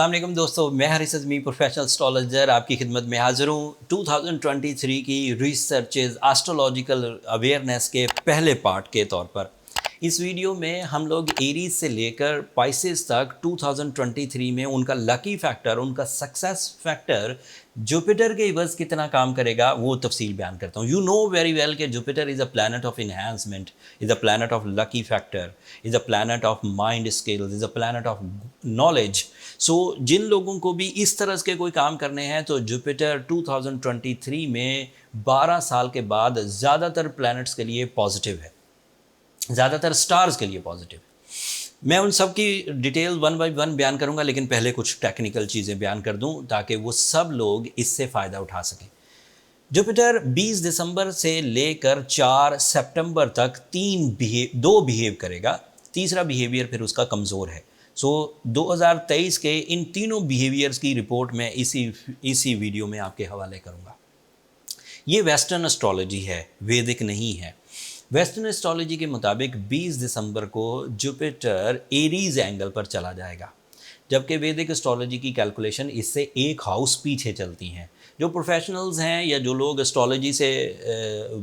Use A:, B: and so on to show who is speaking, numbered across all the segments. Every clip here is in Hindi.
A: अस्सलाम वालेकुम दोस्तों, मैं हारिस अज़मी प्रोफेशनल एस्ट्रोलॉजर आपकी खिदमत में हाज़िर हूँ 2023 की रिसर्चेज एस्ट्रोलॉजिकल अवेयरनेस के पहले पार्ट के तौर पर। इस वीडियो में हम लोग एरीज से लेकर पाइसेस तक 2023 में उनका लकी फैक्टर, उनका सक्सेस फैक्टर जुपिटर के इवज़ कितना काम करेगा वो तफसील बयान करता हूँ। यू नो वेरी वेल कि Jupiter is a planet of enhancement, is a planet of lucky factor, is a planet of mind skills, is a planet of knowledge. So जिन लोगों को भी इस तरह के कोई काम करने हैं तो जुपिटर 2023 में 12 साल के बाद ज़्यादातर प्लैनेट्स के लिए पॉजिटिव है, ज़्यादातर स्टार्स के लिए पॉजिटिव है। मैं उन सब की डिटेल वन बाय वन बयान करूंगा, लेकिन पहले कुछ टेक्निकल चीज़ें बयान कर दूं ताकि वो सब लोग इससे फ़ायदा उठा सकें। जुपिटर 20 दिसंबर से लेकर 4 सितंबर तक दो बिहेव करेगा, तीसरा बिहेवियर फिर उसका कमज़ोर है। सो 2023 के इन तीनों बिहेवियर्स की रिपोर्ट मैं इसी वीडियो में आपके हवाले करूंगा। ये वेस्टर्न एस्ट्रोलॉजी है, वैदिक नहीं है। वेस्टर्न एस्ट्रोलॉजी के मुताबिक 20 दिसंबर को जुपिटर एरीज एंगल पर चला जाएगा, जबकि वैदिक एस्ट्रोलॉजी की कैलकुलेशन इससे एक हाउस पीछे चलती हैं। जो प्रोफेशनल्स हैं या जो लोग एस्ट्रोलॉजी से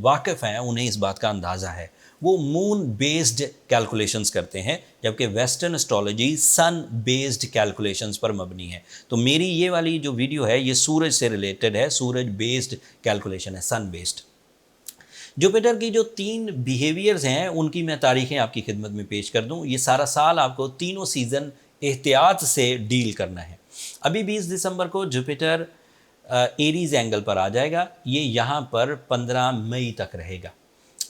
A: वाकिफ़ हैं उन्हें इस बात का अंदाज़ा है। वो मून बेस्ड कैलकुलेशंस करते हैं, जबकि वेस्टर्न एस्ट्रोलॉजी सन बेस्ड कैलकुलेशंस पर मबनी है। तो मेरी ये वाली जो वीडियो है ये सूरज से रिलेटेड है, सूरज बेस्ड कैलकुलेशन है, सन बेस्ड। जुपिटर की जो 3 बिहेवियर्स हैं उनकी मैं तारीखें आपकी खिदमत में पेश कर दूं। ये सारा साल आपको तीनों सीज़न एहतियात से डील करना है। अभी 20 दिसंबर को जुपिटर एरीज एंगल पर आ जाएगा, ये यहाँ पर 15 मई तक रहेगा।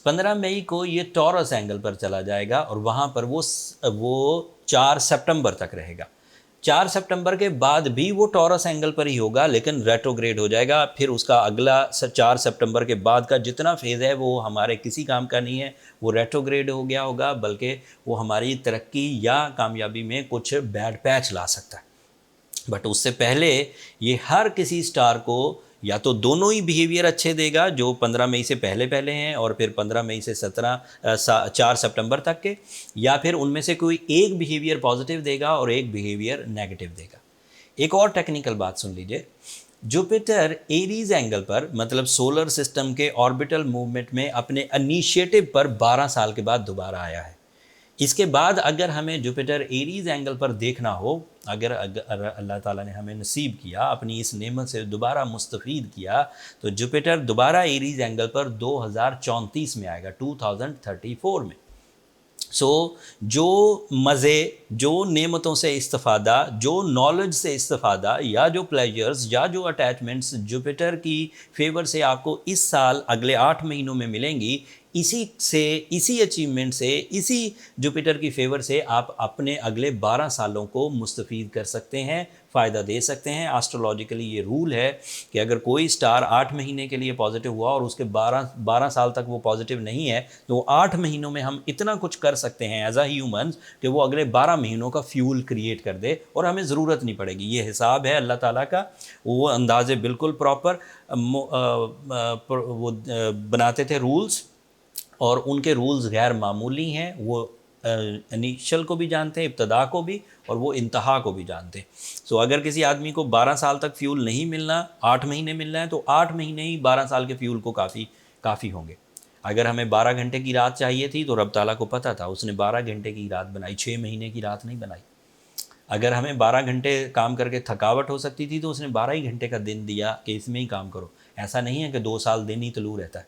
A: 15 मई को ये टॉरस एंगल पर चला जाएगा और वहाँ पर वो 4 सितंबर तक रहेगा। 4 सितंबर के बाद भी वो टॉरस एंगल पर ही होगा, लेकिन रेट्रोग्रेड हो जाएगा। फिर उसका अगला 4 सितंबर के बाद का जितना फेज़ है वो हमारे किसी काम का नहीं है, वो रेट्रोग्रेड हो गया होगा, बल्कि वो हमारी तरक्की या कामयाबी में कुछ बैड पैच ला सकता है। बट उससे पहले ये हर किसी स्टार को या तो दोनों ही बिहेवियर अच्छे देगा जो 15 मई से पहले पहले हैं और फिर 15 मई से 4 सितंबर तक के, या फिर उनमें से कोई एक बिहेवियर पॉजिटिव देगा और एक बिहेवियर नेगेटिव देगा। एक और टेक्निकल बात सुन लीजिए। जुपिटर एरीज एंगल पर, मतलब सोलर सिस्टम के ऑर्बिटल मूवमेंट में अपने इनिशिएटिव पर 12 साल के बाद दोबारा आया है। इसके बाद अगर हमें जुपिटर एरीज एंगल पर देखना हो, अगर अल्लाह ताला ने हमें नसीब किया, अपनी इस नेमत से दोबारा मुस्तफ़ीद किया, तो जुपिटर दोबारा एरीज एंगल पर 2034 में आएगा, 2034 में। जो मज़े, जो नेमतों से इस्तिफ़ादा, जो नॉलेज से इस्तिफ़ादा या जो प्लेजर्स या जो अटैचमेंट्स जुपिटर की फेवर से आपको इस साल अगले 8 महीनों में मिलेंगी, इसी अचीवमेंट से, इसी जुपिटर की फेवर से आप अपने अगले 12 सालों को मुस्तफ़ीद कर सकते हैं, फ़ायदा दे सकते हैं। एस्ट्रोलॉजिकली ये रूल है कि अगर कोई स्टार 8 महीने के लिए पॉजिटिव हुआ और उसके 12 साल तक वो पॉजिटिव नहीं है, तो 8 महीनों में हम इतना कुछ कर सकते हैं एज आ ह्यूमन्स कि वो अगले 12 महीनों का फ्यूल क्रिएट कर दे और हमें ज़रूरत नहीं पड़ेगी। ये हिसाब है अल्लाह ताला का, वो अंदाज़े बिल्कुल प्रॉपर वो बनाते थे रूल्स, और उनके रूल्स गैर मामूली हैं। वो इनिशियल को भी जानते हैं, इब्तदा को भी, और वो इंतहा को भी जानते हैं। सो अगर किसी आदमी को 12 साल तक फ्यूल नहीं मिलना, 8 महीने मिलना है, तो 8 महीने ही 12 साल के फ्यूल को काफ़ी होंगे। अगर हमें 12 घंटे की रात चाहिए थी तो रब ताला को पता था, उसने 12 घंटे की रात बनाई, 6 महीने की रात नहीं बनाई। अगर हमें 12 घंटे काम करके थकावट हो सकती थी तो उसने 12 ही घंटे का दिन दिया कि इसमें ही काम करो। ऐसा नहीं है कि 2 साल दिन ही तलू रहता है।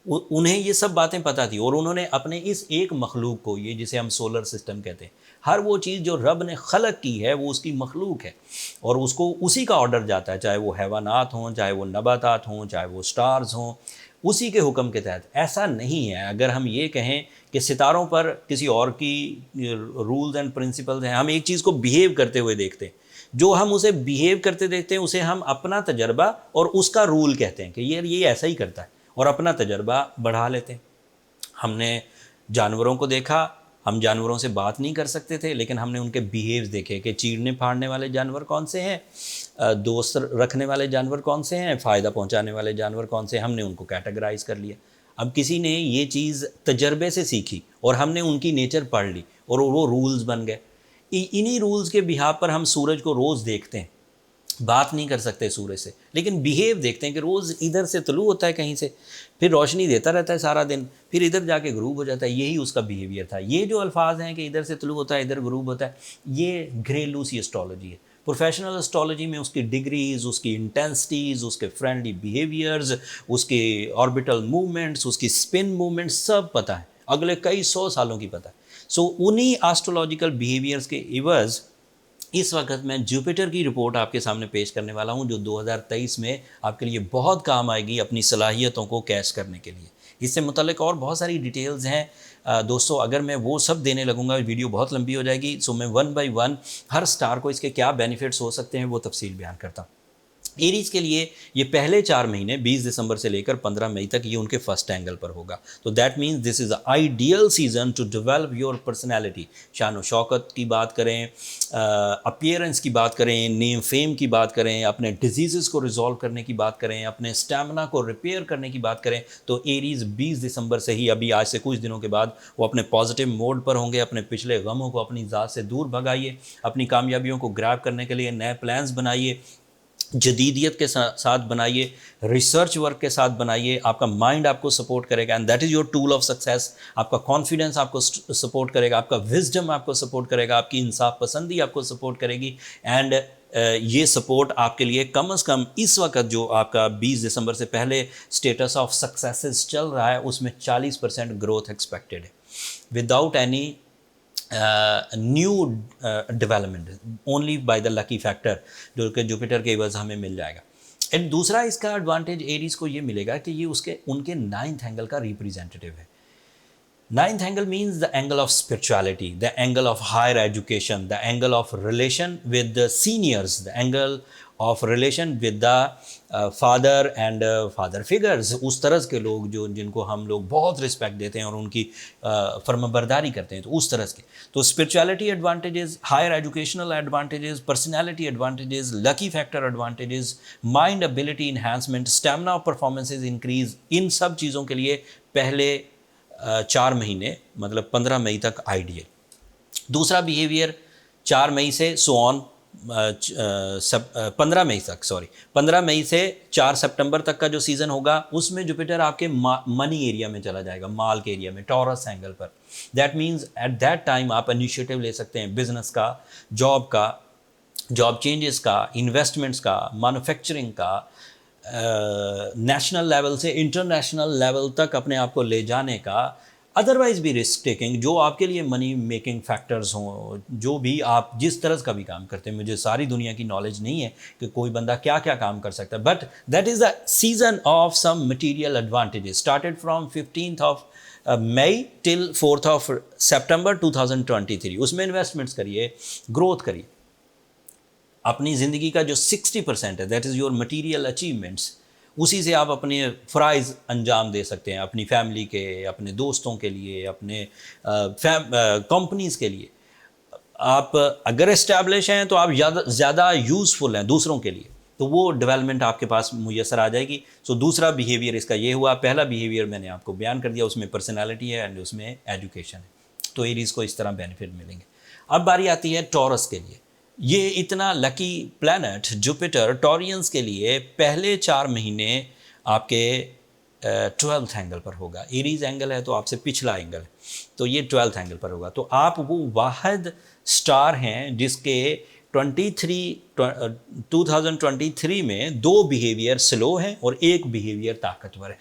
A: उन्हें ये सब बातें पता थी और उन्होंने अपने इस एक मखलूक को, ये जिसे हम सोलर सिस्टम कहते हैं, हर वो चीज़ जो रब ने खलक की है वो उसकी मखलूक है और उसको उसी का ऑर्डर जाता है, चाहे वो हैवानात हों, चाहे वो नबातात हों, चाहे वो स्टार्स हों, उसी के हुक्म के तहत। ऐसा नहीं है अगर हम ये कहें कि सितारों पर किसी और की रूल्स एंड प्रिंसिपल्स हैं। हम एक चीज़ को बिहेव करते हुए देखते हैं, जो हम उसे बिहेव करते देखते हैं उसे हम अपना तजर्बा और उसका रूल कहते हैं कि ये ऐसा ही करता है, और अपना तजर्बा बढ़ा लेते हैं। हमने जानवरों को देखा, हम जानवरों से बात नहीं कर सकते थे, लेकिन हमने उनके बिहेव्स देखे कि चीरने फाड़ने वाले जानवर कौन से हैं, दोस्त रखने वाले जानवर कौन से हैं, फ़ायदा पहुंचाने वाले जानवर कौन से हैं। हमने उनको कैटेगराइज कर लिया। अब किसी ने ये चीज़ तजर्बे से सीखी और हमने उनकी नेचर पढ़ ली और वो रूल्स बन गए। इन्हीं रूल्स के बिहाफ पर हम सूरज को रोज़ देखते हैं, बात नहीं कर सकते सूरज से, लेकिन बिहेव देखते हैं कि रोज़ इधर से तुलू होता है कहीं से, फिर रोशनी देता रहता है सारा दिन, फिर इधर जाके ग्रूब हो जाता है। यही उसका बिहेवियर था। ये जो अल्फाज हैं कि इधर से तुलू होता है इधर ग्रूब होता है, ये घरेलू सी एस्ट्रोलॉजी है। प्रोफेशनल एस्ट्रोलॉजी में उसकी डिग्रीज, उसकी इंटेंसिटीज़, उसके फ्रेंडली बिहेवियर्स, उसके ऑर्बिटल मूवमेंट्स, उसकी स्पिन मूवमेंट्स सब पता है, अगले कई 100 सालों की पता है। सो उन्हीं एस्ट्रोलॉजिकल बिहेवियर्स के इवज़ इस वक्त मैं जुपिटर की रिपोर्ट आपके सामने पेश करने वाला हूं, जो 2023 में आपके लिए बहुत काम आएगी अपनी सलाहियतों को कैश करने के लिए। इससे मुतल्लिक और बहुत सारी डिटेल्स हैं दोस्तों, अगर मैं वो सब देने लगूंगा वीडियो बहुत लंबी हो जाएगी। सो मैं 1 बाय 1 हर स्टार को इसके क्या बेनिफिट्स हो सकते हैं वो तफसील बयान करता हूँ। एरीज के लिए ये पहले 4 महीने 20 दिसंबर से लेकर 15 मई तक ये उनके फर्स्ट एंगल पर होगा। तो that means this is ideal season two develop your personality. शान शौकत की बात करें, अपीयरेंस की बात करें, नेम फेम की बात करें, अपने डिजीज़ को रिजॉल्व करने की बात करें, अपने स्टेमिना को रिपेयर करने की बात करें, तो एरीज 20 दिसंबर से ही, अभी आज से कुछ दिनों के बाद, वो अपने पॉजिटिव मोड पर होंगे। अपने पिछले गमों को अपनी ज़ात से दूर भगाइए, अपनी कामयाबियों को ग्रैब करने के लिए नए प्लान्स बनाइए, जदीदियत के साथ बनाइए, रिसर्च वर्क के साथ बनाइए। आपका माइंड आपको सपोर्ट करेगा and that is your tool of success. आपका कॉन्फिडेंस आपको सपोर्ट करेगा, आपका विजडम आपको सपोर्ट करेगा, आपकी इंसाफ पसंदी आपको सपोर्ट करेगी। एंड ये सपोर्ट आपके लिए कम से कम इस वक्त जो आपका 20 दिसंबर से पहले स्टेटस ऑफ सक्सेसेस चल रहा है उसमें 40% ग्रोथ एक्सपेक्टेड है, without any new development, only by the lucky factor जो कि जुपिटर के एवज हमें मिल जाएगा। एंड दूसरा इसका एडवांटेज एरीज को ये मिलेगा कि ये उनके 9th एंगल का रिप्रेजेंटेटिव है। 9th angle means the angle of spirituality, the angle of higher education, the angle of relation with the seniors, the angle of relation with the father and father figures। उस तरह के लोग जो जिनको हम लोग बहुत रिस्पेक्ट देते हैं और उनकी फर्माबरदारी करते हैं, तो उस तरह के। तो spirituality advantages, higher educational advantages, personality advantages, lucky factor advantages, mind ability enhancement, stamina of performances increase, इन सब चीज़ों के लिए पहले 4 महीने मतलब 15 मई तक आइडियल। दूसरा बिहेवियर 4 मई से सो ऑन 15 मई तक, 15 मई से 4 सितंबर तक का जो सीज़न होगा उसमें जुपिटर आपके मनी एरिया में चला जाएगा, माल के एरिया में, टॉरस एंगल पर। That means eight that time आप इनिशिएटिव ले सकते हैं बिजनेस का, जॉब चेंजेस का, इन्वेस्टमेंट्स का, मैन्युफैक्चरिंग का, नेशनल लेवल से इंटरनेशनल लेवल तक अपने आप को ले जाने का, अदरवाइज भी रिस्क टेकिंग, जो आपके लिए मनी मेकिंग फैक्टर्स हों, जो भी आप जिस तरह का भी काम करते हैं। मुझे सारी दुनिया की नॉलेज नहीं है कि कोई बंदा क्या क्या काम कर सकता है, but that is the season of some material advantages started from 15th of May till 4th of September 2023। उसमें इन्वेस्टमेंट्स करिए, ग्रोथ करिए। अपनी ज़िंदगी का जो 60% है, that is your material achievements, उसी से आप अपने फ़राइज़ अंजाम दे सकते हैं, अपनी फैमिली के, अपने दोस्तों के लिए, अपने कंपनीज़ के लिए। आप अगर इस्टेब्लिश हैं तो आप ज़्यादा यूज़फुल हैं दूसरों के लिए, तो वो डेवलपमेंट आपके पास मुयसर आ जाएगी। सो दूसरा बिहेवियर इसका ये हुआ। पहला बिहेवियर मैंने आपको बयान कर दिया, उसमें पर्सनैलिटी है एंड उसमें एजुकेशन है, तो एरीज़ को इस तरह बेनिफिट मिलेंगे। अब बारी आती है टॉरस के लिए। ये इतना लकी प्लैनेट जुपिटर टॉरियंस के लिए पहले 4 महीने आपके 12th एंगल पर होगा। एरीज एंगल है तो आपसे पिछला एंगल है, तो ये 12th एंगल पर होगा। तो आप वो वाहिद स्टार हैं जिसके 2023 में 2 बिहेवियर स्लो हैं और 1 बिहेवियर ताकतवर है।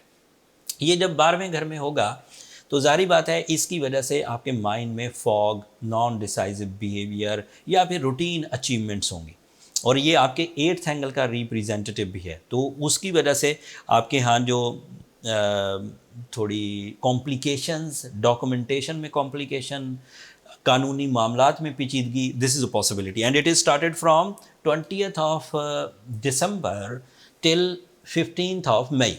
A: ये जब 12वें घर में होगा तो जारी बात है इसकी वजह से आपके माइंड में फॉग, नॉन डिसाइसिव बिहेवियर या फिर रूटीन अचीवमेंट्स होंगी, और ये आपके 8th एंगल का रिप्रेजेंटेटिव भी है। तो उसकी वजह से आपके यहाँ जो थोड़ी कॉम्प्लिकेशंस, डॉक्यूमेंटेशन में कॉम्प्लिकेशन, कानूनी मामलात में पेचीदगी, this is a possibility and it is started from 20th of December till 15th of May.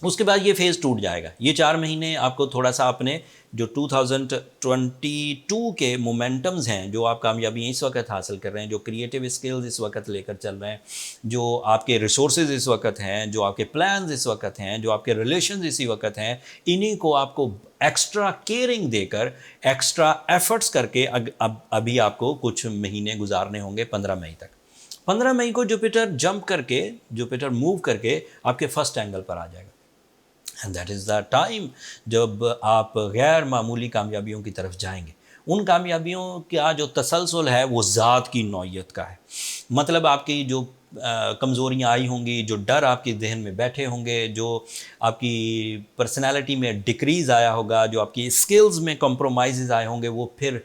A: उसके बाद ये फेज़ टूट जाएगा। ये 4 महीने आपको थोड़ा सा अपने जो 2022 के मोमेंटम्स हैं, जो आप कामयाबी इस वक्त हासिल कर रहे हैं, जो क्रिएटिव स्किल्स इस वक्त लेकर चल रहे हैं, जो आपके रिसोर्सेज इस वक्त हैं, जो आपके प्लान्स इस वक्त हैं, जो आपके रिलेशंस इसी वक्त हैं, इन्हीं को आपको एक्स्ट्रा केयरिंग देकर, एक्स्ट्रा एफर्ट्स करके अभी आपको कुछ महीने गुजारने होंगे 15 मई तक। 15 मई को जुपिटर मूव करके आपके फर्स्ट एंगल पर आ जाएगा, and that is the time जब आप गैर मामूली कामयाबियों की तरफ जाएंगे। उन कामयाबियों का जो तसलसल है वो ज़ात की नौइयत का है, मतलब आपकी जो कमज़ोरियाँ आई होंगी, जो डर आपके जहन में बैठे होंगे, जो आपकी पर्सनालिटी में डिक्रीज़ आया होगा, जो आपकी स्किल्स में कॉम्प्रोमाइज़ आए होंगे, वो फिर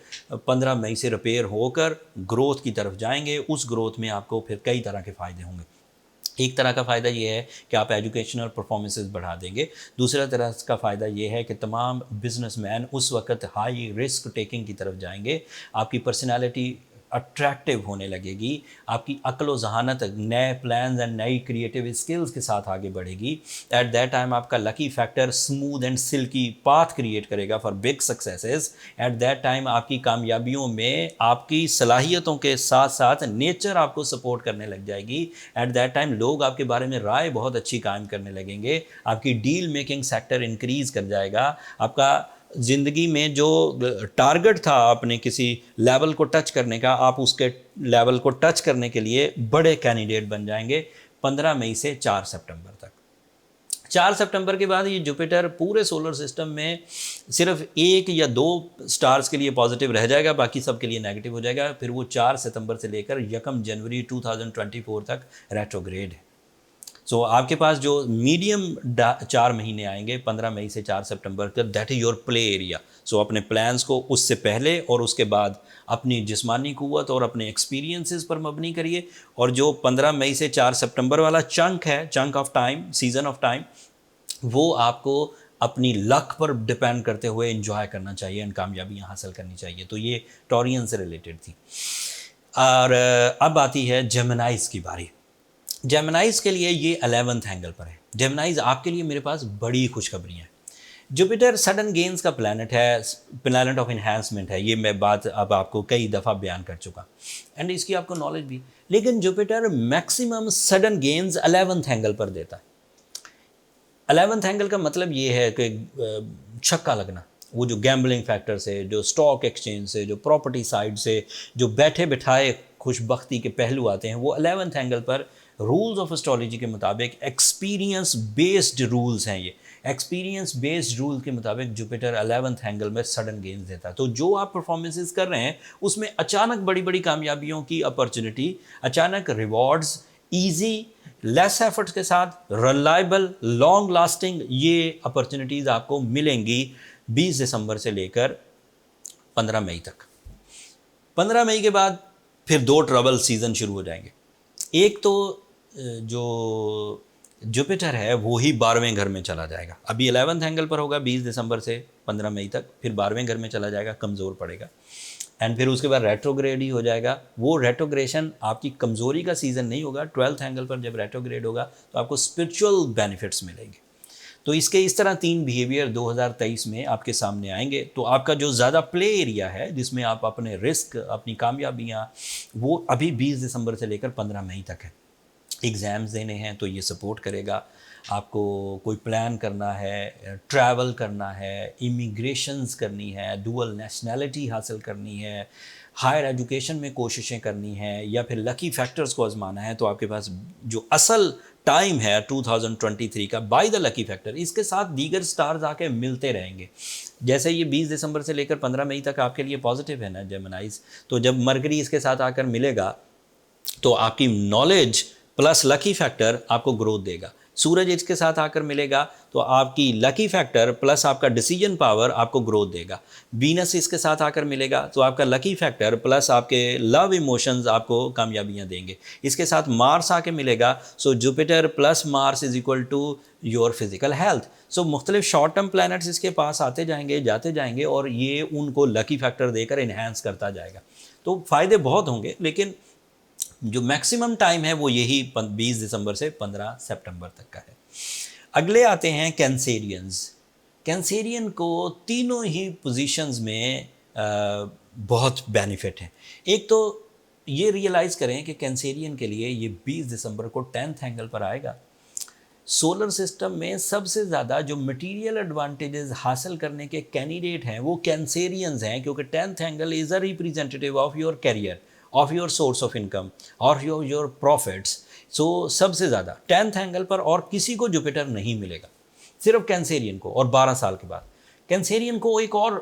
A: 15 मई से रिपेयर होकर ग्रोथ की तरफ जाएंगे। उस ग्रोथ में आपको फिर कई तरह के फ़ायदे होंगे। एक तरह का फ़ायदा ये है कि आप एजुकेशनल परफॉर्मेंसेस बढ़ा देंगे। दूसरा तरह का फ़ायदा ये है कि तमाम बिजनेसमैन उस वक्त हाई रिस्क टेकिंग की तरफ जाएंगे। आपकी पर्सनालिटी अट्रैक्टिव होने लगेगी, आपकी अक्ल व जहानत नए प्लान्स एंड नई क्रिएटिव स्किल्स के साथ आगे बढ़ेगी। एट दैट टाइम आपका lucky factor smooth and silky path create करेगा for big successes. At that time आपकी कामयाबियों में आपकी सलाहियतों के साथ साथ नेचर आपको सपोर्ट करने लग जाएगी। एट दैट टाइम लोग आपके बारे में राय बहुत अच्छी कायम करने लगेंगे, आपकी डील मेकिंग सेक्टर इंक्रीज़ कर जाएगा। आपका ज़िंदगी में जो टारगेट था अपने किसी लेवल को टच करने का, आप उसके लेवल को टच करने के लिए बड़े कैंडिडेट बन जाएंगे 15 मई से 4 सितंबर तक। 4 सितंबर के बाद ये जुपिटर पूरे सोलर सिस्टम में सिर्फ 1 या 2 स्टार्स के लिए पॉजिटिव रह जाएगा, बाकी सब के लिए नेगेटिव हो जाएगा। फिर वो 4 सितंबर से लेकर 1 जनवरी 2024 तक रेट्रोग्रेड है। सो आपके पास जो मीडियम 4 महीने आएंगे 15 मई से 4 सितंबर तक, that is your play area. So अपने प्लान्स को उससे पहले और उसके बाद अपनी जिस्मानी क़ुव्वत और अपने एक्सपीरियंसेस पर मबनी करिए। और जो 15 मई से 4 सितंबर वाला चंक है, chunk of time, season off time, वो आपको अपनी लक पर डिपेंड करते हुए एंजॉय करना चाहिए एंड कामयाबियाँ हासिल करनी चाहिए। तो ये टॉरियन से रिलेटेड थी। और अब आती है जेमिनाइज़ की बारी। जेमिनाइज़ के लिए ये 11th एंगल पर है। जेमिनाइज़ आपके लिए मेरे पास बड़ी खुशखबरियाँ हैं। जुपिटर सडन गेन्स का प्लैनेट है, प्लैनेट ऑफ इन्हांसमेंट है। ये मैं बात अब आपको कई दफ़ा बयान कर चुका एंड इसकी आपको नॉलेज भी। लेकिन Jupiter maximum sudden gains 11th angle पर देता है। 11th एंगल का मतलब ये है कि छक्का लगना, वो जो गैम्बलिंग फैक्टर से, जो स्टॉक एक्सचेंज से, जो प्रॉपर्टी साइड से, जो बैठे बिठाए खुशबख्ती के पहलू आते हैं, वो 11th एंगल पर रूल्स ऑफ एस्ट्रोलॉजी के मुताबिक एक्सपीरियंस बेस्ड रूल्स हैं। ये एक्सपीरियंस बेस्ड रूल के मुताबिक जुपिटर 11th एंगल में सडन गेन्स देता है। तो जो आप परफॉर्मेंसेस कर रहे हैं उसमें अचानक बड़ी बड़ी कामयाबियों की अपॉर्चुनिटी, अचानक रिवॉर्ड्स, ईजी लेस एफर्ट्स के साथ रिलायबल लॉन्ग लास्टिंग, ये अपॉर्चुनिटीज़ आपको मिलेंगी 20 दिसंबर से लेकर 15 मई तक। 15 मई के बाद फिर 2 ट्रबल सीज़न शुरू हो जाएंगे। एक तो जो जुपिटर है वो ही 12वें घर में चला जाएगा। अभी 11th एंगल पर होगा 20 दिसंबर से 15 मई तक, फिर 12वें घर में चला जाएगा, कमज़ोर पड़ेगा एंड फिर उसके बाद रेट्रोग्रेड ही हो जाएगा। वो रेट्रोग्रेशन आपकी कमज़ोरी का सीज़न नहीं होगा। 12th एंगल पर जब रेट्रोग्रेड होगा तो आपको स्पिरिचुअल बेनिफिट्स मिलेंगे। तो इसके इस तरह 3 बिहेवियर 2023 में आपके सामने आएंगे। तो आपका जो ज़्यादा प्ले एरिया है जिसमें आप अपने रिस्क, अपनी कामयाबियाँ, वो अभी 20 दिसंबर से लेकर 15 मई तक है। एग्ज़ाम्स देने हैं तो ये सपोर्ट करेगा। आपको कोई प्लान करना है, ट्रैवल करना है, इमिग्रेशंस करनी है, डुअल नेशनैलिटी हासिल करनी है, हायर एजुकेशन में कोशिशें करनी है, या फिर लकी फैक्टर्स को आजमाना है, तो आपके पास जो असल टाइम है 2023 का बाय द लकी फैक्टर, इसके साथ दीगर स्टार्स आके मिलते रहेंगे। जैसे ये 20 दिसंबर से लेकर 15 मई तक आपके लिए पॉजिटिव है ना जेमिनाइज, तो जब मरकरी इसके साथ आकर मिलेगा तो आपकी नॉलेज प्लस लकी फैक्टर आपको ग्रोथ देगा। सूरज इसके साथ आकर मिलेगा तो आपकी लकी फैक्टर प्लस आपका डिसीजन पावर आपको ग्रोथ देगा। वीनस इसके साथ आकर मिलेगा तो आपका लकी फैक्टर प्लस आपके लव इमोशंस आपको कामयाबियां देंगे। इसके साथ मार्स आके मिलेगा, so Jupiter plus Mars is equal to your physical health. So मुख्तलिफ शॉर्ट टर्म प्लैनेट्स इसके पास आते जाएंगे, जाते जाएंगे और ये उनको लकी फैक्टर देकर इन्हांस करता जाएगा। तो फ़ायदे बहुत होंगे, लेकिन जो मैक्सिमम टाइम है वो यही 20 दिसंबर से 15 सितंबर तक का है। अगले आते हैं कैंसेरियंस। कैंसेरियन को तीनों ही पोजीशंस में बहुत बेनिफिट है। एक तो ये रियलाइज़ करें कि कैंसेरियन के लिए ये 20 दिसंबर को 10th एंगल पर आएगा। सोलर सिस्टम में सबसे ज़्यादा जो मटेरियल एडवांटेजेस हासिल करने के कैंडिडेट हैं वो कैंसेरियंस हैं, क्योंकि 10th angle is a representative of your career, of your source of income, और योर प्रॉफिट्स। सो सबसे ज़्यादा 10th एंगल पर और किसी को जुपिटर नहीं मिलेगा, सिर्फ कैंसेरियन को, और 12 साल के बाद। कैंसेरियन को एक और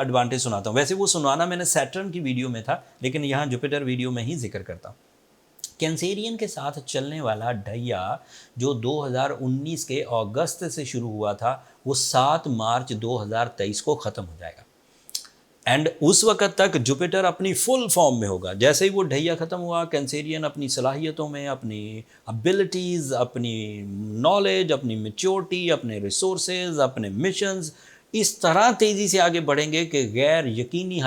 A: एडवांटेज सुनाता हूँ, वैसे वो सुनाना मैंने सैटर्न की वीडियो में था, लेकिन यहाँ जुपिटर वीडियो में ही जिक्र करता हूँ। कैंसेरियन के साथ चलने वाला ढैया जो 2019 के अगस्त से शुरू हुआ था, वो 7 मार्च 2023 को ख़त्म हो जाएगा। एंड उस वक्त तक जुपिटर अपनी फुल फॉर्म में होगा। जैसे ही वो ढैया ख़त्म हुआ, कैंसेरियन अपनी सलाहियतों में, अपनी एबिलिटीज़, अपनी नॉलेज, अपनी मैच्योरिटी, अपने रिसोर्सेज, अपने मिशंस इस तरह तेज़ी से आगे बढ़ेंगे कि गैर यकीनी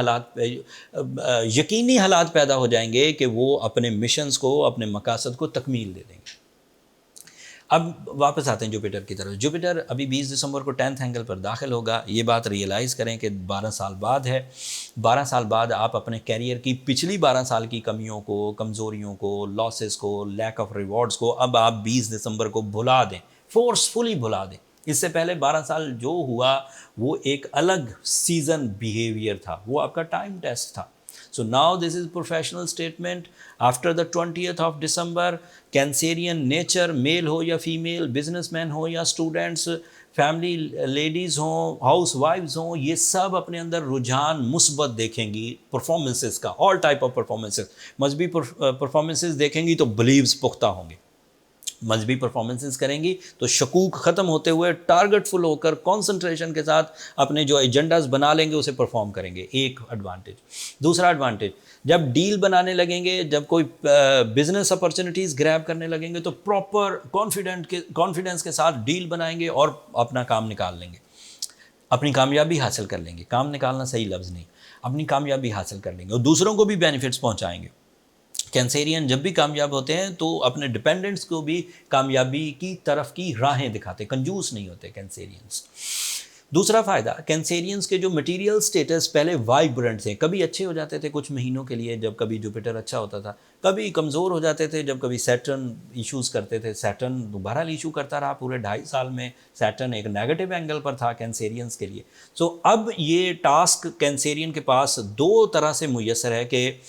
A: हालात पैदा हो जाएंगे कि वो अपने मिशंस को, अपने मकासद को तकमील दे देंगे। अब वापस आते हैं जुपिटर की तरफ। जुपिटर अभी 20 दिसंबर को 10th एंगल पर दाखिल होगा। ये बात रियलाइज़ करें कि 12 साल बाद है। 12 साल बाद आप अपने कैरियर की पिछली 12 साल की कमियों को, कमज़ोरियों को, लॉसेस को, लैक ऑफ रिवॉर्ड्स को अब आप 20 दिसंबर को भुला दें, फोर्सफुली भुला दें। इससे पहले 12 साल जो हुआ वो एक अलग सीजन बिहेवियर था, वो आपका टाइम टेस्ट था। So now this is professional statement. After the 20th of December, Cancerian nature, male हो या फीमेल, बिजनेसमैन हो या स्टूडेंट्स, फैमिली लेडीज़ हों, हाउस वाइफ्स हों, ये सब अपने अंदर रुझान मुस्बत देखेंगी परफॉर्मेंसेस का। ऑल टाइप ऑफ परफॉर्मेंसेस, मजहबी परफॉर्मेंसेस देखेंगी तो बिलीव्स पुख्ता होंगे, मजहबी परफॉर्मेंसेस करेंगे तो शकूक ख़त्म होते हुए टारगेटफुल होकर कंसंट्रेशन के साथ अपने जो एजेंडाज बना लेंगे उसे परफॉर्म करेंगे। एक एडवांटेज। दूसरा एडवांटेज, जब डील बनाने लगेंगे, जब कोई बिजनेस अपॉर्चुनिटीज़ ग्रैब करने लगेंगे तो प्रॉपर कॉन्फिडेंस के साथ डील बनाएंगे और अपना काम निकाल लेंगे, अपनी कामयाबी हासिल कर लेंगे। काम निकालना सही लफ्ज़ नहीं, अपनी कामयाबी हासिल कर लेंगे और दूसरों को भी बेनिफिट्स पहुँचाएंगे। कैंसेरियन जब भी कामयाब होते हैं तो अपने डिपेंडेंट्स को भी कामयाबी की तरफ की राहें दिखाते, कंजूस नहीं होते कैंसेरियंस। दूसरा फ़ायदा, कैंसेरियंस के जो मटेरियल स्टेटस पहले वाइब्रेंट थे, कभी अच्छे हो जाते थे कुछ महीनों के लिए जब कभी जुपिटर अच्छा होता था, कभी कमज़ोर हो जाते थे जब कभी सैटर्न इश्यूज़ करते थे। सैटर्न दोबारा इशू करता रहा पूरे 2.5 साल में। सैटर्न एक नेगेटिव एंगल पर था कैंसेरियंस के लिए। सो अब ये टास्क कैंसेरियन के पास दो तरह से मुयस्सर है कि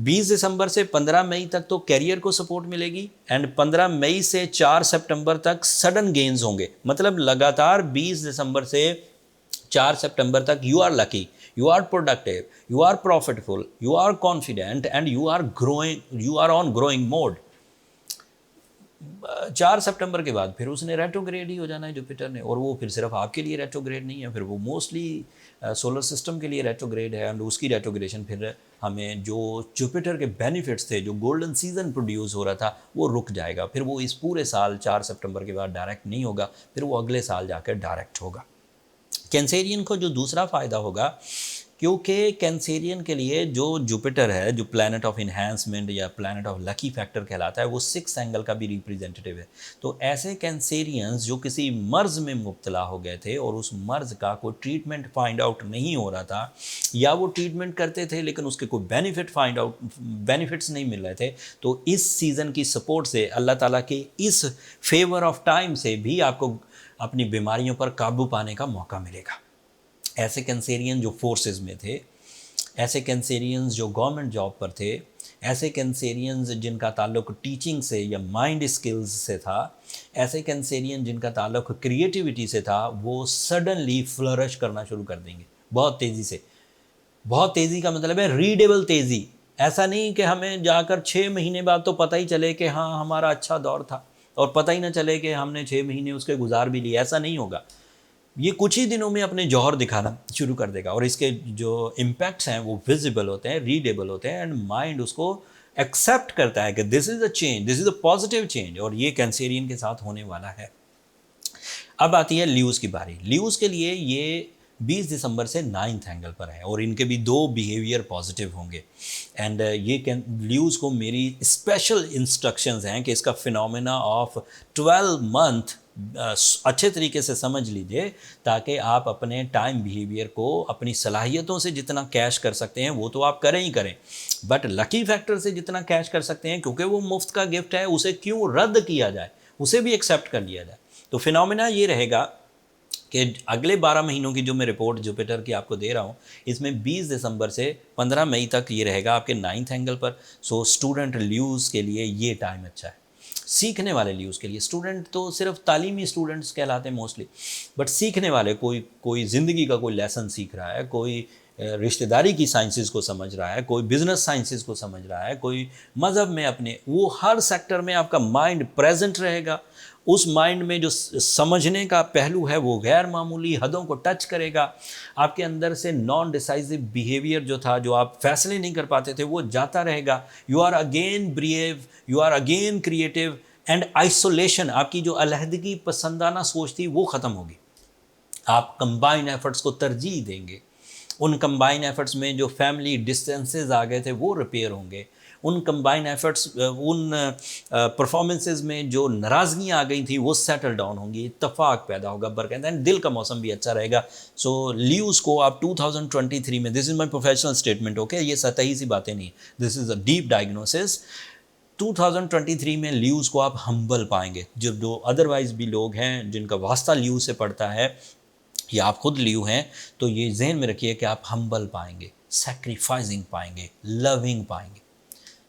A: 20 दिसंबर से 15 मई तक तो कैरियर को सपोर्ट मिलेगी एंड 15 मई से 4 सितंबर तक सडन गेन्स होंगे। मतलब लगातार 20 दिसंबर से 4 सितंबर तक you are lucky, you are productive, you are profitful, you are confident and you are growing, you are on growing mode. 4 सितंबर के बाद फिर उसने रेट्रोग्रेड ही हो जाना है जुपिटर ने, और वो फिर सिर्फ आपके लिए रेट्रोग्रेड नहीं है, फिर वो मोस्टली सोलर सिस्टम के लिए रेट्रोग्रेड है। एंड उसकी रेट्रोग्रेशन फिर हमें जो जुपिटर के बेनिफिट्स थे, जो गोल्डन सीजन प्रोड्यूस हो रहा था, वो रुक जाएगा। फिर वो इस पूरे साल 4 सितंबर के बाद डायरेक्ट नहीं होगा, फिर वो अगले साल जाकर डायरेक्ट होगा। कैंसेरियन को जो दूसरा फ़ायदा होगा, क्योंकि कैंसेरियन के लिए जो जुपिटर है, जो प्लैनेट ऑफ इन्हांसमेंट या प्लैनेट ऑफ लकी फैक्टर कहलाता है, वो 6 एंगल का भी रिप्रेजेंटेटिव है। तो ऐसे कैंसेरियंस जो किसी मर्ज़ में मुब्तला हो गए थे और उस मर्ज़ का कोई ट्रीटमेंट फाइंड आउट नहीं हो रहा था, या वो ट्रीटमेंट करते थे लेकिन उसके कोई बेनिफिट्स नहीं मिल रहे थे, तो इस सीज़न की सपोर्ट से, अल्लाह ताला के इस फेवर ऑफ टाइम से भी आपको अपनी बीमारियों पर काबू पाने का मौका मिलेगा। ऐसे कैंसेरियन जो फोर्सेस में थे, ऐसे कैंसेरियंस जो गवर्नमेंट जॉब पर थे, ऐसे कैंसेरियंस जिनका ताल्लुक टीचिंग से या माइंड स्किल्स से था, ऐसे कैंसेरियन जिनका ताल्लुक क्रिएटिविटी से था, वो सडनली फ्लरिश करना शुरू कर देंगे बहुत तेज़ी से। बहुत तेज़ी का मतलब है रीडेबल तेज़ी। ऐसा नहीं कि हमें जाकर 6 महीने बाद तो पता ही चले कि हाँ हमारा अच्छा दौर था और पता ही ना चले कि हमने 6 महीने उसके गुजार भी लिए, ऐसा नहीं होगा। ये कुछ ही दिनों में अपने जौहर दिखाना शुरू कर देगा और इसके जो इम्पैक्ट्स हैं वो विजिबल होते हैं, रीडेबल होते हैं, एंड माइंड उसको एक्सेप्ट करता है कि this is a change, this is a positive change, और ये कैंसेरियन के साथ होने वाला है। अब आती है ल्यूज़ की बारी। ल्यूज़ के लिए ये 20 दिसंबर से 9th एंगल पर है और इनके भी 2 बिहेवियर पॉजिटिव होंगे। एंड ये ल्यूज़ को मेरी स्पेशल इंस्ट्रक्शंस हैं कि इसका फिनोमेना ऑफ 12 मंथ अच्छे तरीके से समझ लीजिए, ताकि आप अपने टाइम बिहेवियर को अपनी सलाहियतों से जितना कैश कर सकते हैं वो तो आप करें ही करें, बट लकी फैक्टर से जितना कैश कर सकते हैं, क्योंकि वो मुफ्त का गिफ्ट है, उसे क्यों रद्द किया जाए, उसे भी एक्सेप्ट कर लिया जाए। तो फिनोमिना ये रहेगा कि अगले 12 महीनों की जो मैं रिपोर्ट जुपिटर की आपको दे रहा हूँ, इसमें 20 दिसंबर से 15 मई तक ये रहेगा आपके 9th एंगल पर। सो स्टूडेंट ल्यूज़ के लिए ये टाइम अच्छा है, सीखने वाले ल्यूज़ के लिए। स्टूडेंट तो सिर्फ तालीमी स्टूडेंट्स कहलाते हैं मोस्टली, बट सीखने वाले, कोई ज़िंदगी का कोई लेसन सीख रहा है, कोई रिश्तेदारी की साइंसेस को समझ रहा है, कोई बिजनेस साइंसेस को समझ रहा है, कोई मज़हब में अपने, वो हर सेक्टर में आपका माइंड प्रेजेंट रहेगा। उस माइंड में जो समझने का पहलू है वो गैर मामूली हदों को टच करेगा। आपके अंदर से नॉन डिसाइसिव बिहेवियर जो था, जो आप फैसले नहीं कर पाते थे, वो जाता रहेगा। You are again brave, you are again creative and isolation, आपकी जो अलहदगी पसंदाना सोच थी वो ख़त्म होगी। आप कंबाइन एफर्ट्स को तरजीह देंगे। उन कंबाइन एफर्ट्स में जो फैमिली डिस्टेंसेस आ गए थे वो रिपेयर होंगे। उन कंबाइन एफर्ट्स, उन परफॉर्मेंसेस में जो नाराज़गियाँ आ गई थी वो सेटल डाउन होंगी, इत्तफाक पैदा होगा, बरकत, एंड दिल का मौसम भी अच्छा रहेगा। सो ल्यूज़ को आप 2023 में, this is my professional statement, okay, ये सतही सी बातें नहीं, this is a deep diagnosis. 2023 में ल्यूज़ को आप हम्बल पाएंगे। जो अदरवाइज़ भी लोग हैं जिनका वास्ता ल्यू से पड़ता है, या आप खुद ल्यू हैं, तो ये जहन में रखिए कि आप हम्बल पाएंगे, सैक्रिफाइसिंग पाएंगे, लविंग पाएंगे।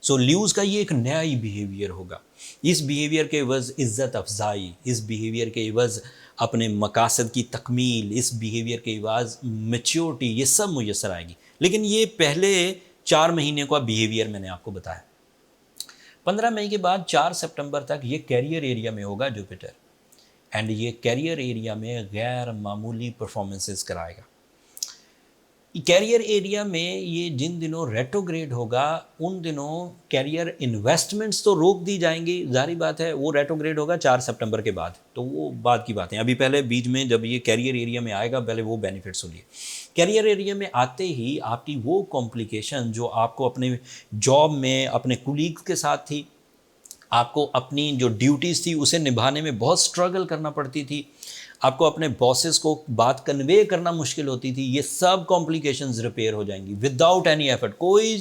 A: सो ल्यूज़ का ये एक नया ही बिहेवियर होगा। इस बिहेवियर के एवज़ इज़्ज़त अफजाई, इस बिहेवियर के एवज़ अपने मकासद की तकमील, इस बिहेवियर के एवज़ मैच्योरिटी, ये सब मुयसर आएगी। लेकिन ये पहले 4 महीने का बिहेवियर मैंने आपको बताया। 15 मई के बाद 4 सितंबर तक ये कैरियर एरिया में होगा जुपिटर, एंड ये कैरियर एरिया में गैर मामूली परफॉर्मेंसेस कराएगा। कैरियर एरिया में ये जिन दिनों रेट्रोग्रेड होगा, उन दिनों कैरियर इन्वेस्टमेंट्स तो रोक दी जाएंगी, जारी बात है। वो रेट्रोग्रेड होगा 4 सितंबर के बाद, तो वो बाद की बात है। अभी पहले बीच में जब ये कैरियर एरिया में आएगा, पहले वो बेनिफिट्स सुनिए। कैरियर एरिया में आते ही आपकी वो कॉम्प्लिकेशन जो आपको अपने जॉब में अपने कुलीग के साथ थी, आपको अपनी जो ड्यूटीज़ थी उसे निभाने में बहुत स्ट्रगल करना पड़ती थी, आपको अपने बॉसेस को बात कन्वे करना मुश्किल होती थी, ये सब कॉम्प्लिकेशंस रिपेयर हो जाएंगी विदाउट एनी एफर्ट। कोई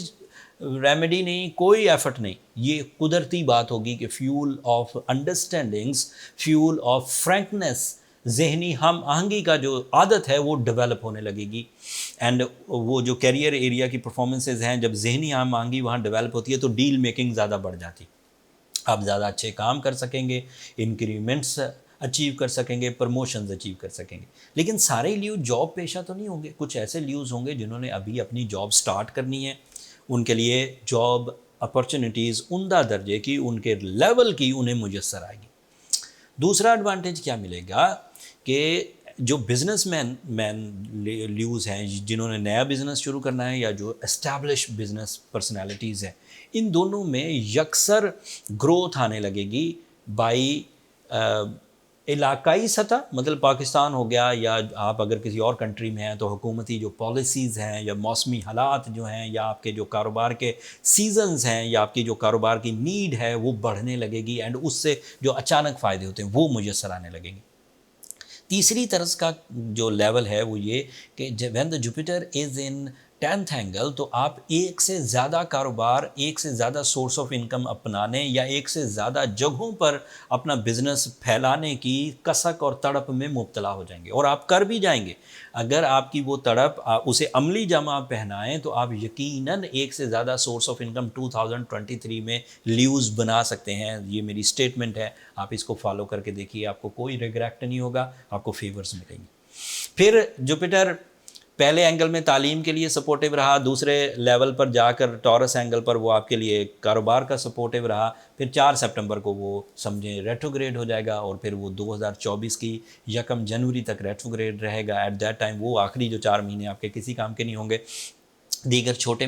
A: रेमेडी नहीं, कोई एफर्ट नहीं, ये कुदरती बात होगी कि fuel of understandings, fuel of frankness, जहनी हम आहंगी का जो आदत है वो डेवलप होने लगेगी। एंड वो जो कैरियर एरिया की परफॉर्मेंसेज हैं, जब जहनी हम आहंगी वहाँ डेवलप होती है तो डील मेकिंग ज़्यादा बढ़ जाती, आप ज़्यादा अच्छे काम कर सकेंगे, इंक्रीमेंट्स अचीव कर सकेंगे, प्रमोशंस अचीव कर सकेंगे। लेकिन सारे ल्यू जॉब पेशा तो नहीं होंगे, कुछ ऐसे ल्यूज़ होंगे जिन्होंने अभी अपनी जॉब स्टार्ट करनी है, उनके लिए जॉब अपॉर्चुनिटीज़ उम्दा दर्जे की, उनके लेवल की उन्हें मुयस्सर आएगी। दूसरा एडवांटेज क्या मिलेगा कि जो बिजनेसमैन ल्यूज़ हैं, जिन्होंने नया बिज़नेस शुरू करना है, या जो एस्टैब्लिश बिजनेस पर्सनालिटीज़ हैं, इन दोनों में यकसर ग्रोथ आने लगेगी बाई इलाकाई सतह, मतलब पाकिस्तान हो गया, या आप अगर किसी और कंट्री में हैं तो हुकूमती जो पॉलिसीज़ हैं, या मौसमी हालात जो हैं, या आपके जो कारोबार के सीजन्स हैं, या आपकी जो कारोबार की नीड है वो बढ़ने लगेगी, एंड उससे जो अचानक फ़ायदे होते हैं वो मुयस्सर आने लगेंगे। तीसरी तरह का जो लेवल है वो ये कि when the Jupiter is in 10th angle, तो आप एक से ज़्यादा कारोबार, एक से ज़्यादा सोर्स ऑफ इनकम अपनाने, या एक से ज़्यादा जगहों पर अपना बिजनेस फैलाने की कसक और तड़प में मुब्तला हो जाएंगे, और आप कर भी जाएंगे। अगर आपकी वो तड़प उसे अमली जामा पहनाएं तो आप यकीनन एक से ज़्यादा सोर्स ऑफ इनकम 2023 में ल्यूज़ बना सकते हैं। ये मेरी स्टेटमेंट है, आप इसको फॉलो करके देखिए, आपको कोई रिग्रेट नहीं होगा, आपको फेवर्स मिलेंगे। फिर जुपिटर पहले एंगल में तालीम के लिए सपोर्टिव रहा, दूसरे लेवल पर जाकर टॉरस एंगल पर वो आपके लिए कारोबार का सपोर्टिव रहा। फिर 4 सितंबर को वो समझें रेट्रोग्रेड हो जाएगा, और फिर वो 2024 की 1 जनवरी तक रेट्रोग्रेड रहेगा। एट दैट टाइम वो आखिरी जो 4 महीने आपके किसी काम के नहीं होंगे। दीगर छोटे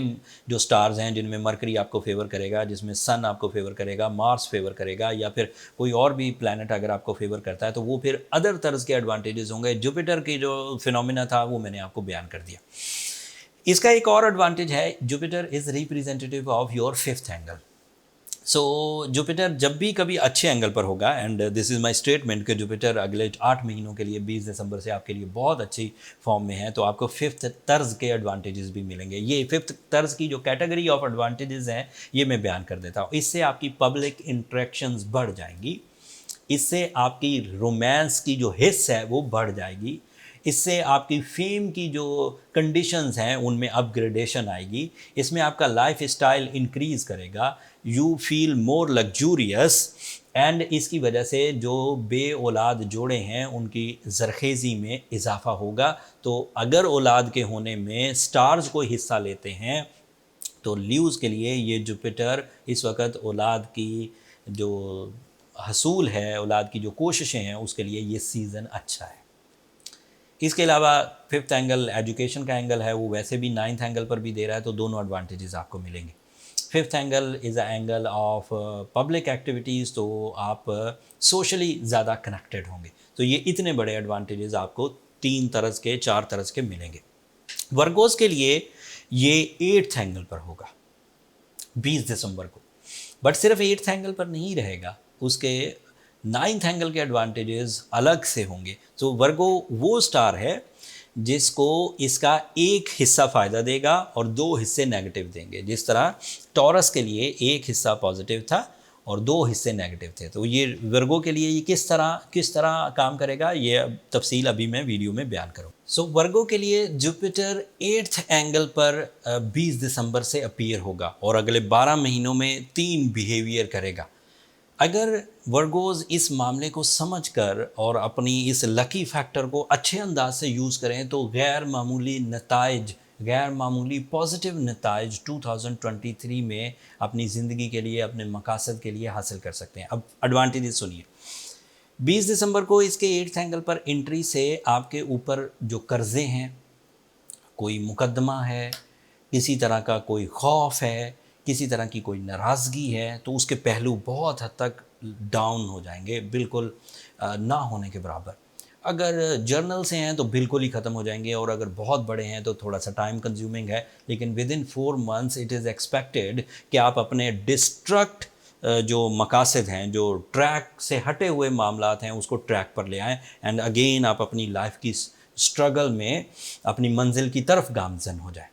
A: जो स्टार्स हैं, जिनमें मरकरी आपको फेवर करेगा, जिसमें सन आपको फेवर करेगा, मार्स फेवर करेगा, या फिर कोई और भी प्लैनेट अगर आपको फेवर करता है, तो वो फिर अदर तर्ज के एडवांटेजेस होंगे। जुपिटर की जो फिनोमिना था वो मैंने आपको बयान कर दिया। इसका एक और एडवांटेज है, Jupiter is representative of your 5th angle. So Jupiter जब भी कभी अच्छे एंगल पर होगा, and this is my statement कि जुपिटर अगले 8 महीनों के लिए 20 दिसंबर से आपके लिए बहुत अच्छी फॉर्म में है, तो आपको फिफ्थ तर्ज के एडवांटेजेस भी मिलेंगे। ये फिफ्थ तर्ज की जो कैटेगरी ऑफ एडवांटेजेस हैं ये मैं बयान कर देता हूँ। इससे आपकी पब्लिक इंटरेक्शंस बढ़ जाएंगी, इससे आपकी रोमांस की जो हिस्स है वो बढ़ जाएगी, इससे आपकी फेम की जो कंडीशंस हैं उनमें अपग्रेडेशन आएगी, इसमें आपका लाइफ स्टाइल इंक्रीज़ करेगा, you feel more luxurious, and इसकी वजह से जो बे औलाद जोड़े हैं उनकी ज़रखेज़ी में इजाफा होगा। तो अगर औलाद के होने में स्टार्स को हिस्सा लेते हैं तो ल्यूज़ के लिए ये जुपिटर इस वक्त औलाद की जो हसूल है, औलाद की जो कोशिशें हैं, उसके लिए ये सीज़न अच्छा है। इसके अलावा फिफ्थ एंगल एजुकेशन का एंगल है, वो वैसे भी नाइन्थ एंगल पर भी दे रहा है, तो दोनों एडवांटेजेस आपको मिलेंगे। Fifth angle is a angle of public activities, तो आप सोशली ज़्यादा कनेक्टेड होंगे। तो ये इतने बड़े एडवांटेजेस आपको 3 तरह के 4 तरह के मिलेंगे। वर्गोस के लिए ये 8th एंगल पर होगा 20 दिसंबर को, बट सिर्फ 8th एंगल पर नहीं रहेगा, उसके 9th एंगल के एडवांटेजेस अलग से होंगे। तो वर्गो वो स्टार है जिसको इसका एक हिस्सा फ़ायदा देगा और 2 हिस्से नेगेटिव देंगे। जिस तरह टॉरस के लिए एक हिस्सा पॉजिटिव था और 2 हिस्से नेगेटिव थे, तो ये वर्गो के लिए ये किस तरह काम करेगा, ये तफसील अभी मैं वीडियो में बयान करूँ। सो वर्गो के लिए जुपिटर 8th एंगल पर 20 दिसंबर से अपीयर होगा और अगले 12 महीनों में 3 बिहेवियर करेगा। अगर वर्गोज़ इस मामले को समझकर और अपनी इस लकी फैक्टर को अच्छे अंदाज से यूज़ करें तो गैर मामूली नताइज, गैर मामूली पॉजिटिव नताइज 2023 में अपनी ज़िंदगी के लिए, अपने मकासद के लिए हासिल कर सकते हैं। अब एडवांटेजेस सुनिए। 20 दिसंबर को इसके 8th एंगल पर एंट्री से आपके ऊपर जो कर्ज़े हैं, कोई मुकदमा है, किसी तरह का कोई खौफ है, किसी तरह की कोई नाराज़गी है, तो उसके पहलू बहुत हद तक डाउन हो जाएंगे, बिल्कुल ना होने के बराबर। अगर जर्नल से हैं तो बिल्कुल ही ख़त्म हो जाएंगे, और अगर बहुत बड़े हैं तो थोड़ा सा टाइम कंज्यूमिंग है, लेकिन with in 4 months it is expected कि आप अपने डिस्ट्रक्ट जो मकासद हैं, जो ट्रैक से हटे हुए मामलात हैं, उसको ट्रैक पर ले आएँ, एंड अगेन आप अपनी लाइफ की स्ट्रगल में अपनी मंजिल की तरफ गामज़न हो जाए।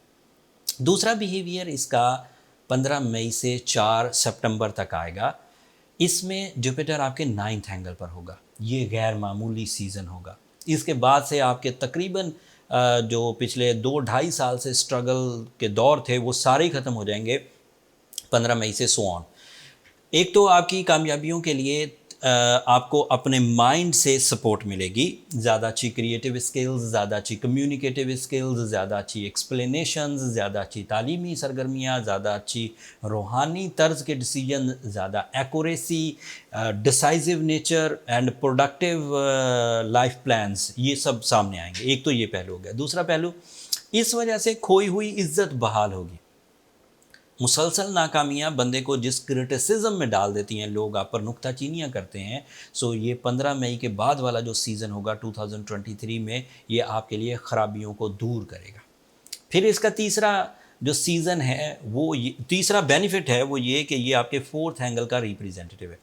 A: दूसरा बिहेवियर इसका 15 मई से 4 सितंबर तक आएगा। इसमें जुपिटर आपके 9th एंगल पर होगा। ये गैर मामूली सीज़न होगा। इसके बाद से आपके तकरीबन जो पिछले 2 ढाई साल से स्ट्रगल के दौर थे वो सारे ही ख़त्म हो जाएंगे 15 मई से सो ऑन। एक तो आपकी कामयाबियों के लिए आपको अपने माइंड से सपोर्ट मिलेगी, ज़्यादा अच्छी क्रिएटिव स्किल्स, ज़्यादा अच्छी कम्युनिकेटिव स्किल्स, ज़्यादा अच्छी एक्सप्लेनेशंस, ज़्यादा अच्छी तालीमी सरगर्मियाँ, ज़्यादा अच्छी रूहानी तर्ज के डिसीजन, ज़्यादा accuracy, decisive nature and productive life plans, ये सब सामने आएंगे। एक तो ये पहलू हो गया। दूसरा पहलू, इस वजह से खोई हुई इज्जत बहाल होगी। मुसलसल नाकामियाँ बंदे को जिस क्रिटिसिज्म में डाल देती हैं, लोग आप पर नुक्ताचीनियाँ करते हैं, सो ये 15 मई के बाद वाला जो सीज़न होगा 2023 में, ये आपके लिए ख़राबियों को दूर करेगा। फिर इसका तीसरा जो सीज़न है वो ये तीसरा बेनिफिट है वो ये कि ये आपके 4th एंगल का रिप्रेजेंटेटिव है।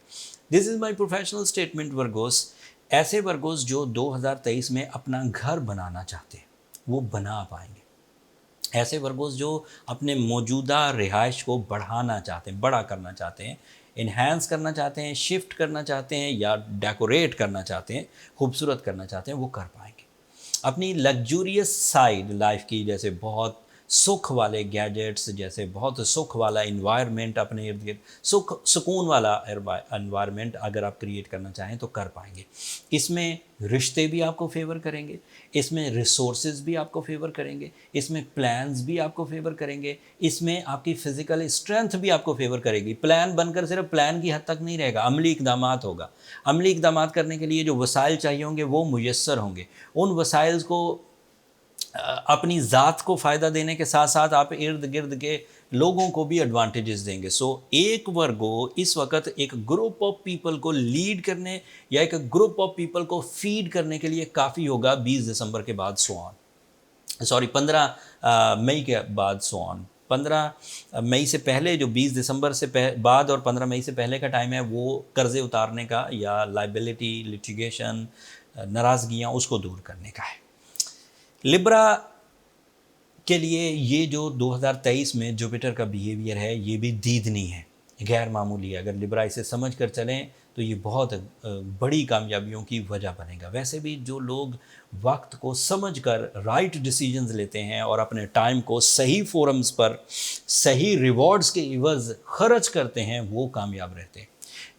A: This is my professional statement Virgo's. ऐसे वर्गोस जो 2023 में अपना घर बनाना चाहते हैं वो बना पाएंगे। ऐसे वर्गोस जो अपने मौजूदा रिहाइश को बढ़ाना चाहते हैं, बड़ा करना चाहते हैं, इन्हांस करना चाहते हैं, शिफ्ट करना चाहते हैं या डेकोरेट करना चाहते हैं, खूबसूरत करना चाहते हैं, वो कर पाएंगे। अपनी लग्जूरियस साइड लाइफ की, जैसे बहुत सुख वाले गैजेट्स, जैसे बहुत सुख वाला इन्वायरमेंट, अपने इर्द गिर्द सुकून वाला इन्वायरमेंट अगर आप क्रिएट करना चाहें तो कर पाएंगे। इसमें रिश्ते भी आपको फेवर करेंगे, इसमें रिसोर्सेज भी आपको फेवर करेंगे, इसमें प्लान्स भी आपको फेवर करेंगे, इसमें आपकी फ़िज़िकल स्ट्रेंथ भी आपको फेवर करेगी। प्लान बनकर सिर्फ प्लान की हद तक नहीं रहेगा, अमली इक़दामात होगा। अमली इक़दामात करने के लिए जो वसाइल चाहिए होंगे वो मुयस्सर होंगे। उन वसाइल्स को अपनी ज़ात को फ़ायदा देने के साथ साथ आप इर्द गिर्द के लोगों को भी एडवांटेजेस देंगे। सो एक वर्गो इस वक्त एक ग्रुप ऑफ पीपल को लीड करने या एक ग्रुप ऑफ पीपल को फीड करने के लिए काफ़ी होगा 20 दिसंबर के बाद 15 मई के बाद सो ऑन। 15 मई से पहले जो 20 दिसंबर से बाद और 15 मई से पहले का टाइम है वो कर्ज़े उतारने का या लाइबिलिटी, लिटिगेशन, नाराज़गियाँ उसको दूर करने का है। लिब्रा के लिए ये जो 2023 में जुपिटर का बिहेवियर है ये भी दीदनी है, गैर मामूली है। अगर लिब्रा इसे समझ कर चलें तो ये बहुत बड़ी कामयाबियों की वजह बनेगा। वैसे भी जो लोग वक्त को समझ कर राइट डिसीजंस लेते हैं और अपने टाइम को सही फोरम्स पर सही रिवॉर्ड्स के इवज़ खर्च करते हैं वो कामयाब रहते हैं।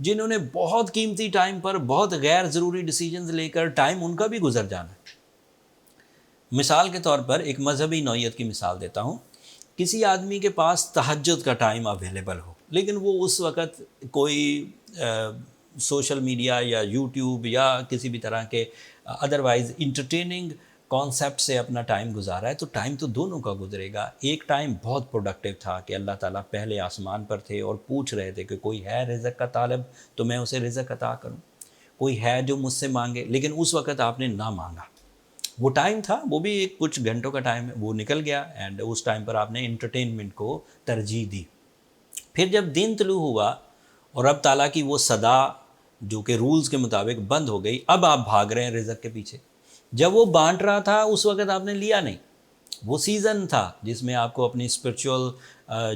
A: जिन्होंने बहुत कीमती टाइम पर बहुत गैर ज़रूरी डिसीजंस लेकर टाइम उनका भी गुजर जाना है। मिसाल के तौर पर एक मजहबी नौइयत की मिसाल देता हूँ। किसी आदमी के पास तहज्जुद का टाइम अवेलेबल हो, लेकिन वो उस वक़्त कोई सोशल मीडिया या यूट्यूब या किसी भी तरह के अदरवाइज़ इंटरटेनिंग कॉन्सेप्ट से अपना टाइम गुजारा है, तो टाइम तो दोनों का गुजरेगा। एक टाइम बहुत प्रोडक्टिव था कि अल्लाह ताला पहले आसमान पर थे और पूछ रहे थे कि कोई है रिज़्क़ का तालिब तो मैं उसे रिज़्क़ अता करूँ, कोई है जो मुझसे मांगे, लेकिन उस वक़्त आपने ना मांगा। वो टाइम था, वो भी एक कुछ घंटों का टाइम है, वो निकल गया एंड उस टाइम पर आपने इंटरटेनमेंट को तरजीह दी। फिर जब दिन तुलू हुआ और अब ताला की वो सदा जो कि रूल्स के मुताबिक बंद हो गई, अब आप भाग रहे हैं रिज़्क़ के पीछे। जब वो बांट रहा था उस वक़्त आपने लिया नहीं। वो सीज़न था जिसमें आपको अपनी स्पिरिचुअल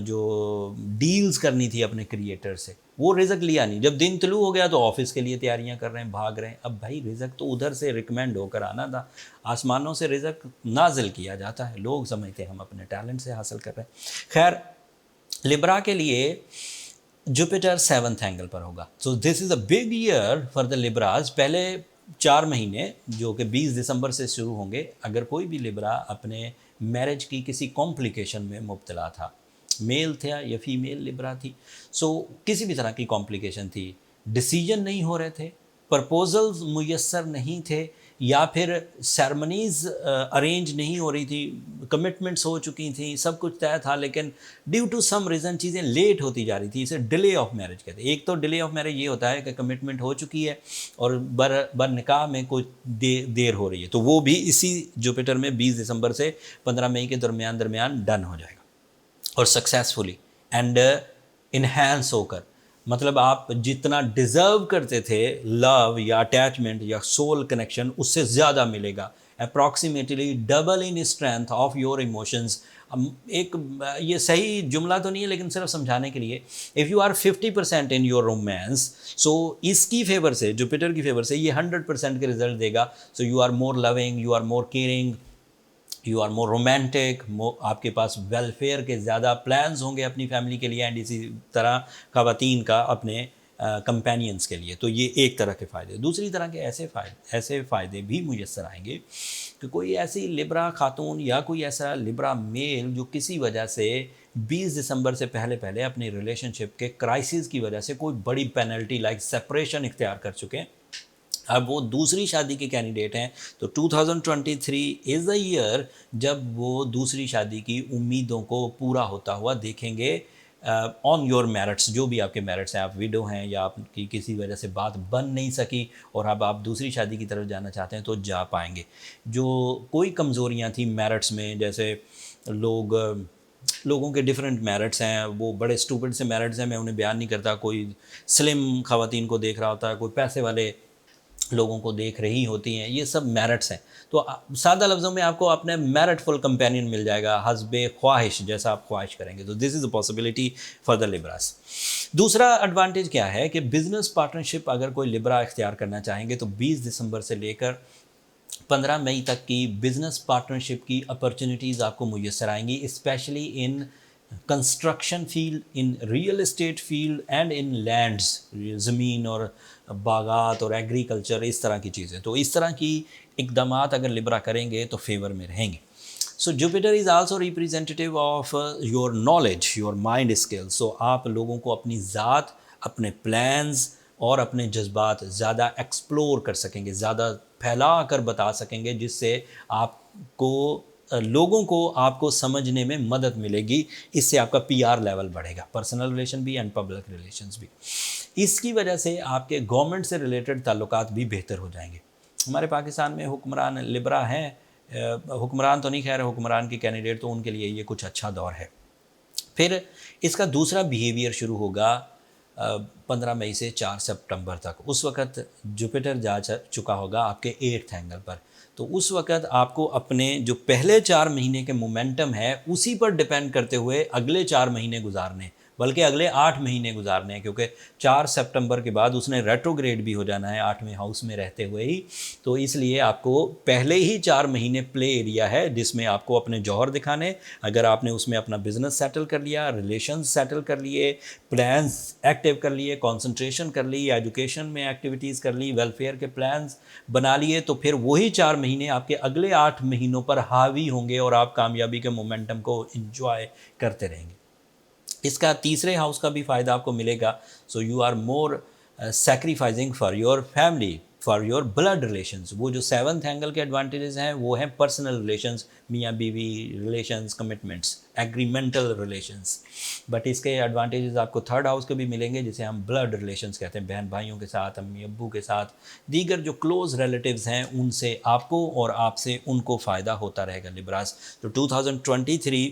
A: जो डील्स करनी थी अपने क्रिएटर से, वो रिज़्क़ लिया नहीं। जब दिन तुलू हो गया तो ऑफिस के लिए तैयारियां कर रहे हैं, भाग रहे हैं। अब भाई रिज़्क़ तो उधर से रिकमेंड होकर आना था, आसमानों से रिज़्क़ नाजिल किया जाता है, लोग समझते हैं हम अपने टैलेंट से हासिल कर रहे हैं। खैर, लिब्रा के लिए जुपिटर 7th एंगल पर होगा, so this is a big year for the लिब्राज। पहले 4 महीने जो कि 20 दिसंबर से शुरू होंगे, अगर कोई भी लिब्रा अपने मैरिज की किसी कॉम्प्लिकेशन में मुब्तला था, मेल था या फीमेल लिब्रा थी, सो किसी भी तरह की कॉम्प्लिकेशन थी, डिसीजन नहीं हो रहे थे, प्रपोजल्स मुयस्सर नहीं थे, या फिर सेरेमनीज़ अरेंज नहीं हो रही थी, कमिटमेंट्स हो चुकी थी, सब कुछ तय था, लेकिन ड्यू टू सम रीज़न चीज़ें लेट होती जा रही थी। इसे डिले ऑफ मैरिज कहते हैं। एक तो डिले ऑफ मैरिज ये होता है कि कमिटमेंट हो चुकी है और बर निकाह में कुछ देर हो रही है, तो वो भी इसी जुपिटर में 20 दिसंबर से 15 मई के दरमियान डन हो जाएगा और सक्सेसफुली एंड इन्हेंस होकर, मतलब आप जितना डिज़र्व करते थे लव या अटैचमेंट या सोल कनेक्शन, उससे ज़्यादा मिलेगा। Approximately double in strength of your emotions. एक ये सही जुमला तो नहीं है लेकिन सिर्फ समझाने के लिए, if you are 50% in your romance, so इसकी फेवर से, जुपिटर की फेवर से ये 100% के रिजल्ट देगा। So you are more loving, you are more caring, you are more romantic, आपके पास वेलफेयर के ज़्यादा प्लान्स होंगे अपनी फैमिली के लिए एंड इसी तरह ख़वातीन का अपने कंपेनियंस के लिए। तो ये एक तरह के फ़ायदे। दूसरी तरह के ऐसे फ़ायदे भी मुयस्सर आएंगे कि कोई ऐसी लिब्रा खातून या कोई ऐसा लिब्रा मेल जो किसी वजह से 20 दिसंबर से पहले पहले अपनी रिलेशनशिप के क्राइसिस की वजह से कोई बड़ी पेनल्टी लाइक सेपरेशन इख्तियार कर चुके हैं, अब वो दूसरी शादी के कैंडिडेट हैं, तो 2023 इज़ द ईयर जब वो दूसरी शादी की उम्मीदों को पूरा होता हुआ देखेंगे ऑन योर मेरिट्स। जो भी आपके मेरिट्स हैं, आप विडो हैं या आपकी किसी वजह से बात बन नहीं सकी और अब आप दूसरी शादी की तरफ जाना चाहते हैं तो जा पाएंगे। जो कोई कमज़ोरियाँ थी मेरिट्स में, जैसे लोगों के डिफरेंट मेरिट्स हैं, वो बड़े स्टूपिड से मेरिट्स हैं, मैं उन्हें बयान नहीं करता। कोई स्लिम ख़वातीन को देख रहा होता है, कोई पैसे वाले लोगों को देख रही होती हैं, ये सब मेरिट्स हैं। तो सादा लफ्ज़ों में आपको अपने मेरिटफुल कंपेनियन मिल जाएगा, हस्बे ख्वाहिश, जैसा आप ख्वाहिश करेंगे। तो this is a possibility for the Libras. दूसरा एडवांटेज क्या है कि बिज़नेस पार्टनरशिप अगर कोई लिब्रा इख्तियार करना चाहेंगे तो 20 दिसंबर से लेकर 15 मई तक की बिज़नेस पार्टनरशिप की अपॉर्चुनिटीज़ आपको मुयस्सर आएंगी, specially in construction field, in real estate field and in lands, ज़मीन और बागात और एग्रीकल्चर, इस तरह की चीज़ें। तो इस तरह की इक़दामात अगर लिब्रा करेंगे तो फेवर में रहेंगे। So Jupiter is also representative of your knowledge, your mind skills. So आप लोगों को अपनी ज़ात, अपने प्लान्स और अपने जज्बात ज़्यादा एक्सप्लोर कर सकेंगे, ज़्यादा फैला कर बता सकेंगे, जिससे आपको लोगों को आपको समझने में मदद मिलेगी। इससे आपका पीआर लेवल बढ़ेगा, पर्सनल रिलेशन भी एंड पब्लिक रिलेशंस भी। इसकी वजह से आपके गवर्नमेंट से रिलेटेड ताल्लुकात भी बेहतर हो जाएंगे। हमारे पाकिस्तान में हुक्मरान लिब्रा हैं, हुक्मरान तो नहीं, खैर हुक्मरान के कैंडिडेट, तो उनके लिए ये कुछ अच्छा दौर है। फिर इसका दूसरा बिहेवियर शुरू होगा 15 मई से 4 सितंबर तक। उस वक़्त जुपिटर जा चुका होगा आपके 8th एंगल पर। तो उस वक़्त आपको अपने जो पहले 4 महीने के मोमेंटम है उसी पर डिपेंड करते हुए अगले 4 महीने गुजारने, बल्कि अगले 8 महीने गुजारने हैं, क्योंकि 4 सितंबर के बाद उसने रेट्रोग्रेड भी हो जाना है 8वें हाउस में रहते हुए ही। तो इसलिए आपको पहले ही 4 महीने प्ले एरिया है जिसमें आपको अपने जौहर दिखाने, अगर आपने उसमें अपना बिजनेस सेटल कर लिया, रिलेशंस सेटल कर लिए, प्लान्स एक्टिव कर लिए, कंसंट्रेशन कर ली, एजुकेशन में एक्टिविटीज़ कर ली, वेलफेयर के प्लान्स बना लिए, तो फिर वही 4 महीने आपके अगले 8 महीनों पर हावी होंगे और आप कामयाबी के मोमेंटम को इंजॉय करते रहेंगे। इसका तीसरे हाउस का भी फ़ायदा आपको मिलेगा। So you are more sacrificing for your family, for your blood relations. वो जो 7th एंगल के एडवांटेजेस हैं वो हैं पर्सनल रिलेशंस, मियाँ बीवी रिलेशंस, कमिटमेंट्स, एग्रीमेंटल रिलेशंस। बट इसके एडवांटेजेस आपको 3rd हाउस के भी मिलेंगे, जिसे हम ब्लड रिलेशंस कहते हैं, बहन भाइयों के साथ, अम्मी अब्बू के साथ, दीगर जो क्लोज रिलेटिव्स हैं उनसे आपको और आपसे उनको फ़ायदा होता रहेगा लिब्रास। तो 2023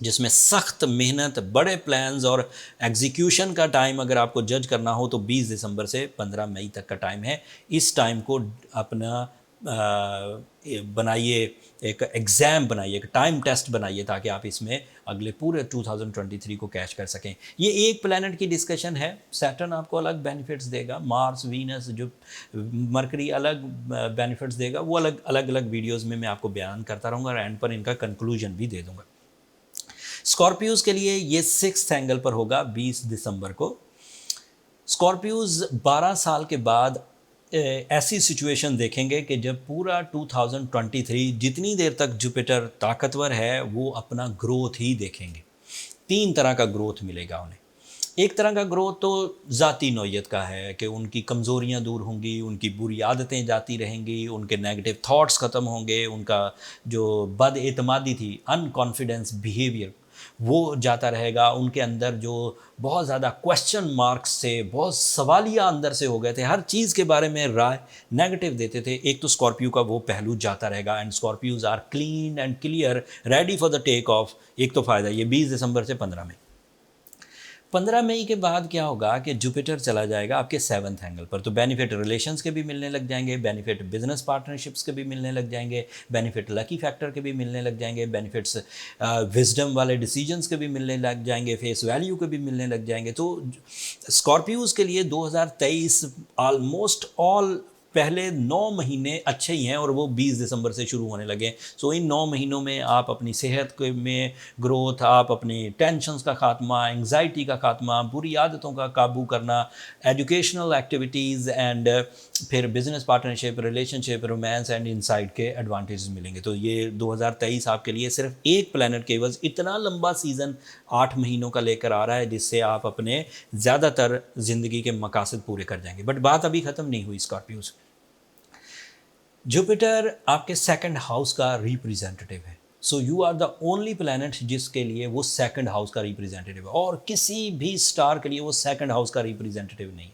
A: जिसमें सख्त मेहनत, बड़े प्लान्स और एग्जीक्यूशन का टाइम अगर आपको जज करना हो तो 20 दिसंबर से 15 मई तक का टाइम है। इस टाइम को अपना बनाइए, एक एग्ज़ाम बनाइए, एक टाइम टेस्ट बनाइए, ताकि आप इसमें अगले पूरे 2023 को कैच कर सकें। ये एक प्लैनेट की डिस्कशन है। सैटर्न आपको अलग बेनिफिट्स देगा, मार्स, वीनस, जो मरकरी अलग बेनिफिट्स देगा, वो अलग अलग वीडियोज़ में मैं आपको बयान करता रहूँगा और एंड पर इनका कंक्लूजन भी दे दूँगा। स्कॉर्पियोज के लिए ये 6th एंगल पर होगा 20 दिसंबर को। स्कॉर्पियोज 12 साल के बाद ऐसी सिचुएशन देखेंगे कि जब पूरा 2023 जितनी देर तक जुपिटर ताकतवर है वो अपना ग्रोथ ही देखेंगे। 3 तरह का ग्रोथ मिलेगा उन्हें। एक तरह का ग्रोथ तो ज़ाती नौयत का है कि उनकी कमज़ोरियाँ दूर होंगी, उनकी बुरी आदतें जाती रहेंगी, उनके नेगेटिव थॉट्स ख़त्म होंगे, उनका जो बदएतमादी थी, अनकॉन्फिडेंस बिहेवियर, वो जाता रहेगा। उनके अंदर जो बहुत ज़्यादा क्वेश्चन मार्क्स से, बहुत सवालिया अंदर से हो गए थे, हर चीज़ के बारे में राय नेगेटिव देते थे, एक तो स्कॉर्पियो का वो पहलू जाता रहेगा। And Scorpios are clean and clear, ready for the take off. एक तो फ़ायदा ये 20 दिसंबर से 15 मई के बाद क्या होगा कि जुपिटर चला जाएगा आपके 7th एंगल पर। तो बेनिफिट रिलेशंस के भी मिलने लग जाएंगे, बेनिफिट बिजनेस पार्टनरशिप्स के भी मिलने लग जाएंगे, बेनिफिट लकी फैक्टर के भी मिलने लग जाएंगे, बेनिफिट्स विजडम वाले डिसीजंस के भी मिलने लग जाएंगे, फेस वैल्यू के भी मिलने लग जाएंगे। तो स्कॉर्पियोज के लिए 2023 ऑलमोस्ट ऑल पहले 9 महीने अच्छे ही हैं और वो 20 दिसंबर से शुरू होने लगे। सो इन 9 महीनों में आप अपनी सेहत में ग्रोथ, आप अपनी टेंशन्स का खात्मा, एंग्जाइटी का खात्मा, बुरी आदतों का काबू करना, एजुकेशनल एक्टिविटीज़ एंड फिर business partnership, relationship, romance and insight के एडवांटेजेस मिलेंगे। तो ये 2023 आपके लिए सिर्फ एक प्लैनेट के एवज इतना लंबा सीज़न 8 महीनों का लेकर आ रहा है, जिससे आप अपने ज़्यादातर ज़िंदगी के मकासद पूरे कर जाएंगे। बट बात अभी ख़त्म नहीं हुई स्कॉर्पियोज। जुपिटर आपके 2nd हाउस का रिप्रेजेंटेटिव है। So you are the only planet जिसके लिए वो 2nd हाउस का रिप्रेजेंटेटिव है, और किसी भी स्टार के लिए वो 2nd हाउस का रिप्रेजेंटेटिव नहीं।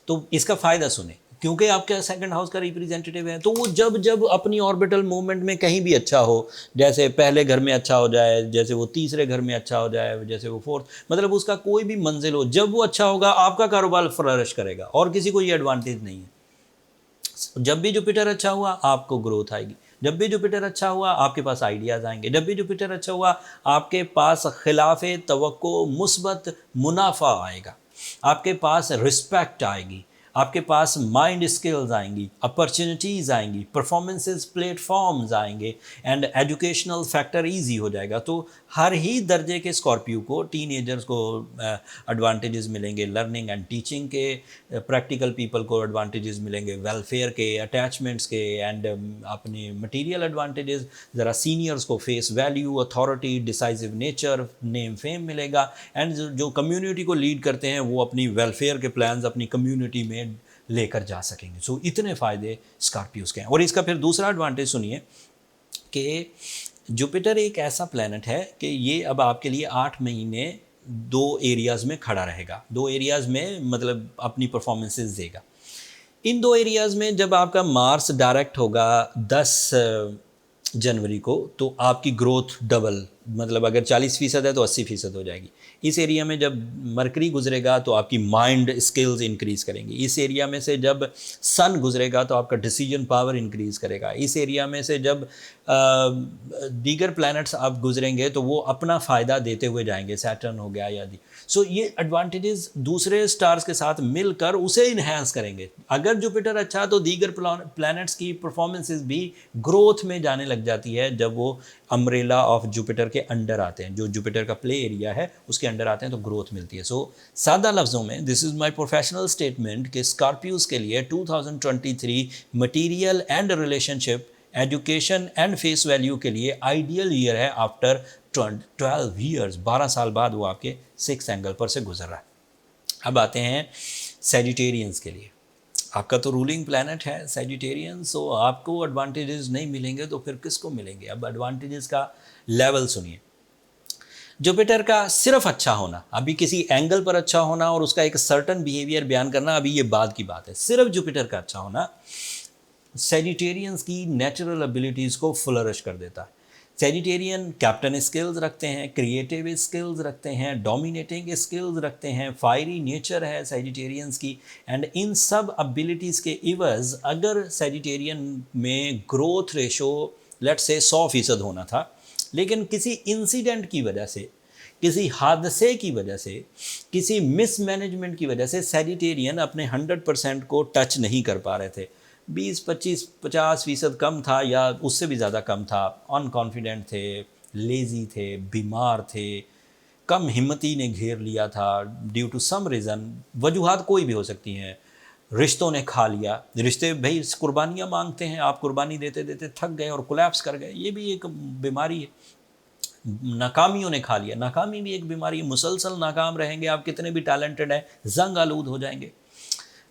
A: तो इसका फ़ायदा सुने, क्योंकि आपका 2nd हाउस का रिप्रेजेंटेटिव है तो वो जब जब अपनी ऑर्बिटल मूवमेंट में कहीं भी अच्छा हो, जैसे पहले घर में अच्छा हो जाए, जैसे वो तीसरे घर में अच्छा हो जाए, जैसे वो 4th, मतलब उसका कोई भी मंजिल हो, जब वो अच्छा होगा आपका कारोबार फ्लरिश करेगा, और किसी को ये एडवांटेज नहीं है। जब भी जुपिटर अच्छा हुआ आपको ग्रोथ आएगी, जब भी जुपिटर अच्छा हुआ आपके पास आइडियाज़ आएंगे, जब भी जुपिटर अच्छा हुआ आपके पास खिलाफे तवक्को मुस्बत मुनाफा आएगा, आपके पास रिस्पेक्ट आएगी, आपके पास माइंड स्किल्स आएंगी, अपॉर्चुनिटीज़ आएंगी, परफॉर्मेंसेस प्लेटफॉर्म्स आएंगे, एंड एजुकेशनल फैक्टर इजी हो जाएगा। तो हर ही दर्जे के स्कॉर्पियो को, टीनेजर्स को एडवांटेजेस मिलेंगे, लर्निंग एंड टीचिंग के, प्रैक्टिकल पीपल को एडवांटेजेस मिलेंगे, वेलफेयर के, अटैचमेंट्स के, एंड अपने मटीरियल एडवांटेजेस, ज़रा सीनियर्स को face value, authority, decisive nature, name fame मिलेगा, एंड जो कम्युनिटी को लीड करते हैं वो अपनी वेलफेयर के प्लान्स अपनी कम्युनिटी में लेकर जा सकेंगे। सो इतने फ़ायदे स्कॉर्पियोज के हैं। और इसका फिर दूसरा एडवांटेज सुनिए कि जुपिटर एक ऐसा प्लैनेट है कि ये अब आपके लिए 8 महीने 2 एरियाज़ में खड़ा रहेगा, 2 एरियाज़ में मतलब अपनी परफॉर्मेंसेस देगा। इन 2 एरियाज़ में जब आपका मार्स डायरेक्ट होगा 10 जनवरी को, तो आपकी ग्रोथ डबल मतलब अगर 40% है तो 80% हो जाएगी। इस एरिया में जब मरकरी गुजरेगा तो आपकी माइंड स्किल्स इंक्रीज़ करेंगी। इस एरिया में से जब सन गुजरेगा तो आपका डिसीजन पावर इंक्रीज़ करेगा। इस एरिया में से जब दीगर प्लैनेट्स आप गुजरेंगे तो वो अपना फ़ायदा देते हुए जाएंगे, सैटर्न हो गया या दी। सो ये एडवांटेजेस दूसरे स्टार्स के साथ मिलकर उसे इन्हेंस करेंगे। अगर जुपिटर अच्छा तो दीगर प्लैनेट्स की परफॉर्मेंसेस भी ग्रोथ में जाने लग जाती है जब वो अम्ब्रेला ऑफ जुपिटर के अंडर आते हैं, जो जुपिटर का प्ले एरिया है उसके अंडर आते हैं तो ग्रोथ मिलती है। सो सादा लफ्ज़ों में this is my professional statement कि स्कॉर्पियोज के लिए 2023 material and relationship, education and face value के लिए आइडियल ईयर है। आफ्टर 12 ईयर्स, 12 साल बाद वो आपके 6 एंगल पर से गुजर रहा है। अब आते हैं सैजिटेरियंस के लिए। आपका तो रूलिंग प्लैनेट है सैजिटेरियन, सो आपको एडवांटेजेस नहीं मिलेंगे तो फिर किसको मिलेंगे। अब एडवांटेजेस का लेवल सुनिए। जुपिटर का सिर्फ अच्छा होना, अभी किसी एंगल पर अच्छा होना और उसका एक सर्टन बिहेवियर बयान करना अभी ये बाद की बात है। सिर्फ जुपिटर का अच्छा होना सैजिटेरियंस की नेचुरल एबिलिटीज़ को फ्लरिश कर देता है। सैजिटेरियन कैप्टन स्किल्स रखते हैं, क्रिएटिव स्किल्स रखते हैं, डोमिनेटिंग स्किल्स रखते हैं, फायरी नेचर है सैजिटेरियंस की। एंड इन सब एबिलिटीज़ के इवज़ अगर सैजिटेरियन में ग्रोथ रेशो लेट्स से 100% होना था, लेकिन किसी इंसिडेंट की वजह से, किसी हादसे की वजह से, किसी मिसमैनेजमेंट की वजह से सैजिटेरियन अपने 100% को टच नहीं कर पा रहे थे, 20, 25, 50% कम था या उससे भी ज़्यादा कम था, अनकॉन्फिडेंट थे, लेज़ी थे, बीमार थे, कम हिम्मती ने घेर लिया था ड्यू टू सम रीज़न। वजूहात कोई भी हो सकती हैं। रिश्तों ने खा लिया, रिश्ते भाई कुर्बानियाँ मांगते हैं, आप कुर्बानी देते देते थक गए और कोलैप्स कर गए, ये भी एक बीमारी है। नाकामियों ने खा लिया, नाकामी भी एक बीमारी है। मुसलसल नाकाम रहेंगे आप, कितने भी टैलेंटेड हैं, जंग आलूद हो जाएंगे।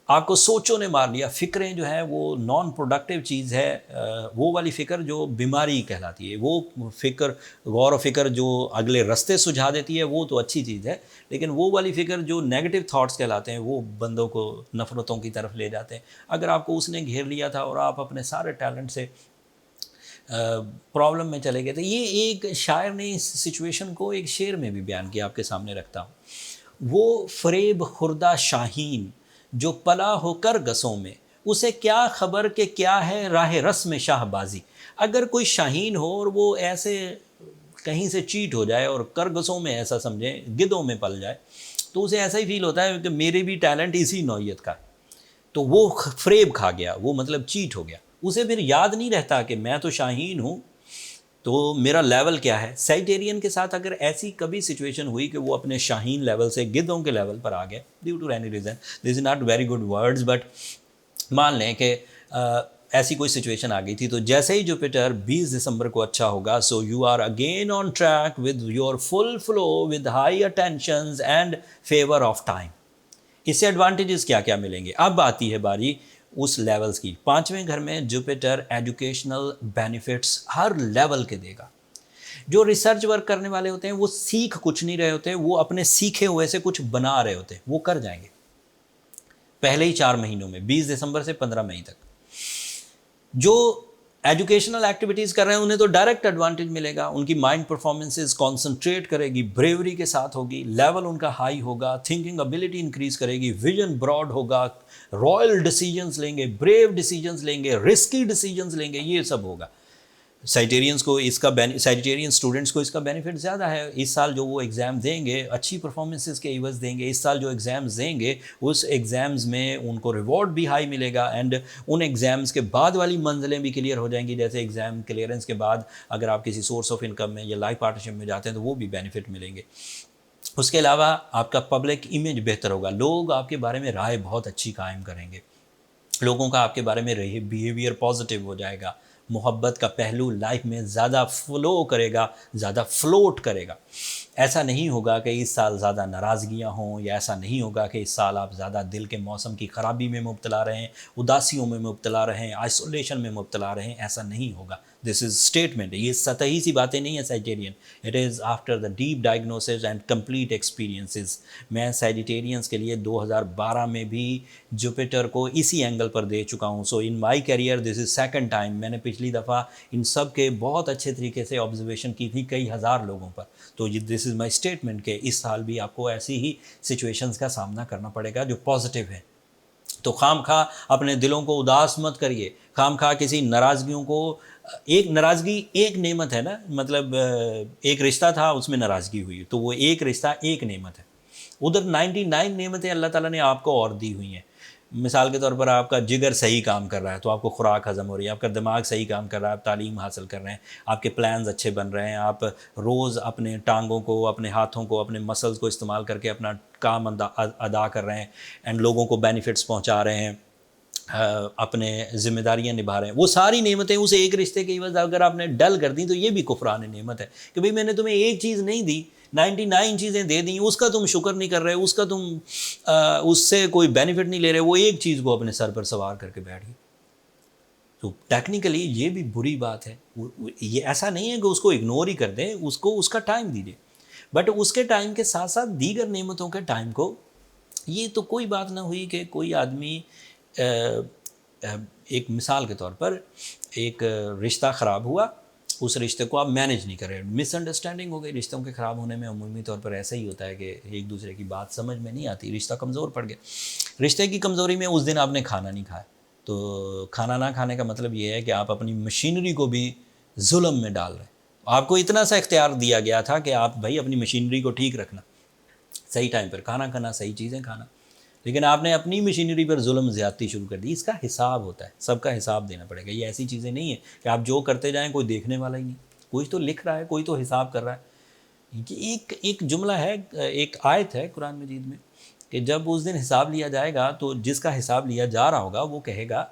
A: आपको सोचों ने मार लिया, फ़िक्रें जो है वो नॉन प्रोडक्टिव चीज़ है, वो वाली फ़िक्र जो बीमारी कहलाती है। वो फ़िक्र, गौर व फ़िक्र जो अगले रास्ते सुझा देती है वो तो अच्छी चीज़ है, लेकिन वो वाली फ़िक्र जो नेगेटिव थॉट्स कहलाते हैं वो बंदों को नफ़रतों की तरफ ले जाते हैं। अगर आपको उसने घेर लिया था और आप अपने सारे टैलेंट से प्रॉब्लम में चले गए थे। ये एक शायर ने इस सिचुएशन को एक शेर में भी बयान किया, आपके सामने रखता हूँ। वो फ़रेब खुर्दा शाहीन जो पला होकर गसों में, उसे क्या खबर कि क्या है राह रस्म में शाहबाजी। अगर कोई शाहीन हो और वो ऐसे कहीं से चीट हो जाए और करगसों में ऐसा समझें गिद्धों में पल जाए, तो उसे ऐसा ही फील होता है कि मेरे भी टैलेंट इसी नौइयत का है। तो वो फ्रेब खा गया, वो मतलब चीट हो गया। उसे फिर याद नहीं रहता कि मैं तो शाहीन हूँ, तो मेरा लेवल क्या है। सैजिटेरियन के साथ अगर ऐसी कभी सिचुएशन हुई कि वो अपने शाहीन लेवल से गिद्धों के लेवल पर आ गए due to any reason, this is not very good words, but मान लें कि ऐसी कोई सिचुएशन आ गई थी, तो जैसे ही जुपिटर 20 दिसंबर को अच्छा होगा, so you are again on track with your full flow with high attentions and favour of time. इससे एडवांटेजेस क्या क्या मिलेंगे। अब आती है बारी उस लेवल्स की। 5वें घर में जुपिटर एजुकेशनल बेनिफिट्स हर लेवल के देगा। जो रिसर्च वर्क करने वाले होते हैं वो सीख कुछ नहीं रहे होते, वो अपने सीखे हुए से कुछ बना रहे होते हैं, वो कर जाएंगे पहले ही 4 महीनों में, 20 दिसंबर से 15 मई तक। जो एजुकेशनल एक्टिविटीज़ कर रहे हैं उन्हें तो डायरेक्ट एडवांटेज मिलेगा, उनकी माइंड परफॉर्मेंसेस कॉन्सेंट्रेट करेगी, ब्रेवरी के साथ होगी, लेवल उनका हाई होगा, थिंकिंग एबिलिटी इंक्रीज करेगी, विजन ब्रॉड होगा, रॉयल डिसीजंस लेंगे, ब्रेव डिसीजंस लेंगे, रिस्की डिसीजंस लेंगे, ये सब होगा। सैजिटेरियंस को इसका सैजिटेरियन स्टूडेंट्स को इसका बेनिफिट ज़्यादा है। इस साल जो वो एग्ज़ाम देंगे अच्छी परफॉर्मेंसेस के इवज़ देंगे। इस साल जो एग्ज़ाम्स देंगे उस एग्ज़ाम्स में उनको रिवॉर्ड भी हाई मिलेगा एंड उन एग्ज़ाम्स के बाद वाली मंजिलें भी क्लियर हो जाएंगी। जैसे एग्ज़ाम क्लियरेंस के बाद अगर आप किसी सोर्स ऑफ इनकम में या लाइफ पार्टनरशिप में जाते हैं तो वो भी बेनिफिट मिलेंगे। उसके अलावा आपका पब्लिक इमेज बेहतर होगा, लोग आपके बारे में राय बहुत अच्छी कायम करेंगे, लोगों का आपके बारे में बिहेवियर पॉजिटिव हो जाएगा, मोहब्बत का पहलू लाइफ में ज़्यादा फ्लो करेगा, ज़्यादा फ्लोट करेगा। ऐसा नहीं होगा कि इस साल ज़्यादा नाराज़गियाँ हों, या ऐसा नहीं होगा कि इस साल आप ज़्यादा दिल के मौसम की ख़राबी में मुब्तला रहें, उदासियों में मुब्तला रहें, आइसोलेशन में मुब्तला रहें, ऐसा नहीं होगा। दिस इज़ स्टेटमेंट, ये सतही सी बातें नहीं है Sagittarian, it is after the deep diagnosis and complete experiences. मैं सैजिटेरियंस के लिए 2012 में भी जुपिटर को इसी एंगल पर दे चुका हूँ। So in my career this is second time. मैंने पिछली दफ़ा इन सब के बहुत अच्छे तरीके से ऑब्जर्वेशन की थी कई हज़ार लोगों पर। तो ये दिस इज़ माई स्टेटमेंट कि इस साल भी आपको ऐसी ही सिचुएशंस का सामना करना पड़ेगा जो पॉजिटिव है। तो खाम खा अपने दिलों को उदास मत करिए, खाम खा किसी नाराज़गियों को, एक नाराज़गी एक नेमत है ना, मतलब एक रिश्ता था उसमें नाराज़गी हुई, तो वो एक रिश्ता एक नेमत है। उधर 99 नेमतें अल्लाह ताला ने आपको और दी हुई हैं। मिसाल के तौर पर आपका जिगर सही काम कर रहा है तो आपको खुराक हज़म हो रही है, आपका दिमाग सही काम कर रहा है, आप तालीम हासिल कर रहे हैं, आपके प्लान्स अच्छे बन रहे हैं, आप रोज़ अपने टांगों को, अपने हाथों को, अपने मसल्स को इस्तेमाल करके अपना काम अदा कर रहे हैं एंड लोगों को बेनिफिट्स पहुंचा रहे हैं, अपने ज़िम्मेदारियां निभा रहे हैं। वो सारी नेमतें उस एक रिश्ते की वजह अगर आपने डल कर दी तो ये भी कुफरान नेमत है कि भाई मैंने तुम्हें एक चीज़ नहीं दी, 99 चीज़ें दे दी, उसका तुम शुक्र नहीं कर रहे, उसका तुम उससे कोई बेनिफिट नहीं ले रहे, वो एक चीज़ को अपने सर पर सवार करके बैठ गए। तो टेक्निकली ये भी बुरी बात है। ये ऐसा नहीं है कि उसको इग्नोर ही कर दें, उसको उसका टाइम दीजिए, बट उसके टाइम के साथ साथ दीगर नेमतों के टाइम को, ये तो कोई बात ना हुई कि कोई आदमी एक मिसाल के तौर पर एक रिश्ता ख़राब हुआ, उस रिश्ते को आप मैनेज नहीं कर रहे, मिसअंडरस्टैंडिंग हो गई। रिश्तों के ख़राब होने में अमूमी तौर पर ऐसा ही होता है कि एक दूसरे की बात समझ में नहीं आती, रिश्ता कमज़ोर पड़ गया। रिश्ते की कमज़ोरी में उस दिन आपने खाना नहीं खाया, तो खाना ना खाने का मतलब ये है कि आप अपनी मशीनरी को भी जुल्म में डाल रहे हैं। आपको इतना सा इख्तियार दिया गया था कि आप भाई अपनी मशीनरी को ठीक रखना, सही टाइम पर खाना खाना, सही चीज़ें खाना, लेकिन आपने अपनी मशीनरी पर जुल्म ज़्यादती शुरू कर दी। इसका हिसाब होता है, सबका हिसाब देना पड़ेगा। ये ऐसी चीज़ें नहीं है कि आप जो करते जाएं कोई देखने वाला ही नहीं, कोई तो लिख रहा है, कोई तो हिसाब कर रहा है। एक एक जुमला है, एक आयत है कुरान मजीद में कि जब उस दिन हिसाब लिया जाएगा तो जिसका हिसाब लिया जा रहा होगा वो कहेगा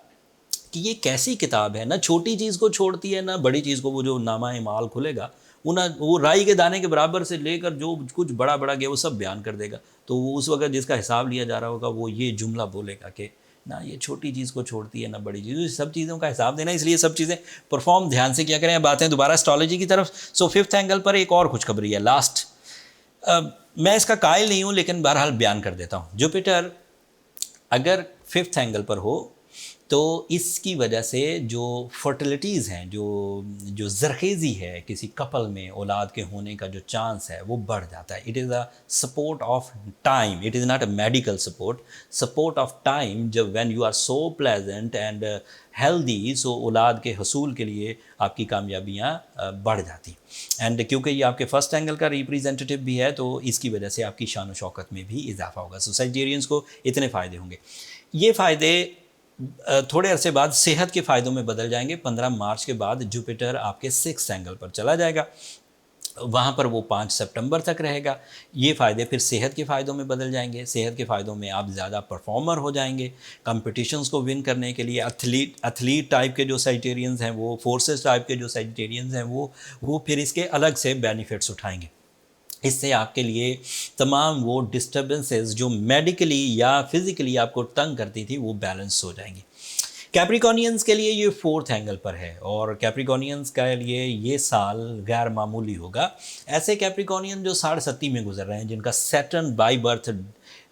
A: कि ये कैसी किताब है, ना छोटी चीज़ को छोड़ती है ना बड़ी चीज़ को। वो जो नामा माल खुलेगा वो राई के दाने के बराबर से लेकर जो कुछ बड़ा बड़ा गया वो सब बयान कर देगा। तो वो उस वक्त जिसका हिसाब लिया जा रहा होगा वो ये जुमला बोलेगा कि ना ये छोटी चीज़ को छोड़ती है ना बड़ी चीज़, सब चीज़ों का हिसाब देना, इसलिए सब चीज़ें परफॉर्म ध्यान से किया करें। बातें दोबारा एस्ट्रोलॉजी की तरफ। सो फिफ्थ एंगल पर एक और खुशखबरी है, लास्ट। मैं इसका कायल नहीं हूँ लेकिन बहरहाल बयान कर देता हूँ। जुपिटर अगर फिफ्थ एंगल पर हो तो इसकी वजह से जो फर्टिलिटीज़ हैं, जो ज़रखेज़ी है किसी कपल में औलाद के होने का जो चांस है वो बढ़ जाता है। It is a support of time, it is not a medical support, support of time. जब when you are so pleasant and healthy, so औलाद के हसूल के लिए आपकी कामयाबियाँ बढ़ जाती। एंड क्योंकि ये आपके फर्स्ट एंगल का रिप्रेजेंटेटिव भी है तो इसकी वजह से आपकी शान व शौकत में भी इजाफा होगा। सो सैजिटेरियंस को इतने फ़ायदे होंगे। ये फ़ायदे थोड़े अरसे बाद सेहत के फ़ायदों में बदल जाएंगे। 15 मार्च के बाद जुपिटर आपके सिक्स्थ एंगल पर चला जाएगा, वहाँ पर वो 5 सितंबर तक रहेगा। ये फ़ायदे फिर सेहत के फ़ायदों में बदल जाएंगे। सेहत के फ़ायदों में आप ज़्यादा परफॉर्मर हो जाएंगे, कंपटीशंस को विन करने के लिए। एथलीट टाइप के जो सैजिटेरियंस हैं, वो फोर्सेस टाइप के जो सैजिटेरियंस हैं, वो फिर इसके अलग से बेनिफिट्स उठाएंगे। इससे आपके लिए तमाम वो डिस्टर्बेंसेस जो मेडिकली या फिज़िकली आपको तंग करती थी वो बैलेंस हो जाएंगी। कैप्रिकॉनियंस के लिए ये फोर्थ एंगल पर है और कैप्रिकॉनियंस के लिए ये साल गैर मामूली होगा। ऐसे कैप्रिकॉनियन जो 27 में गुजर रहे हैं, जिनका सैटर्न बाई बर्थ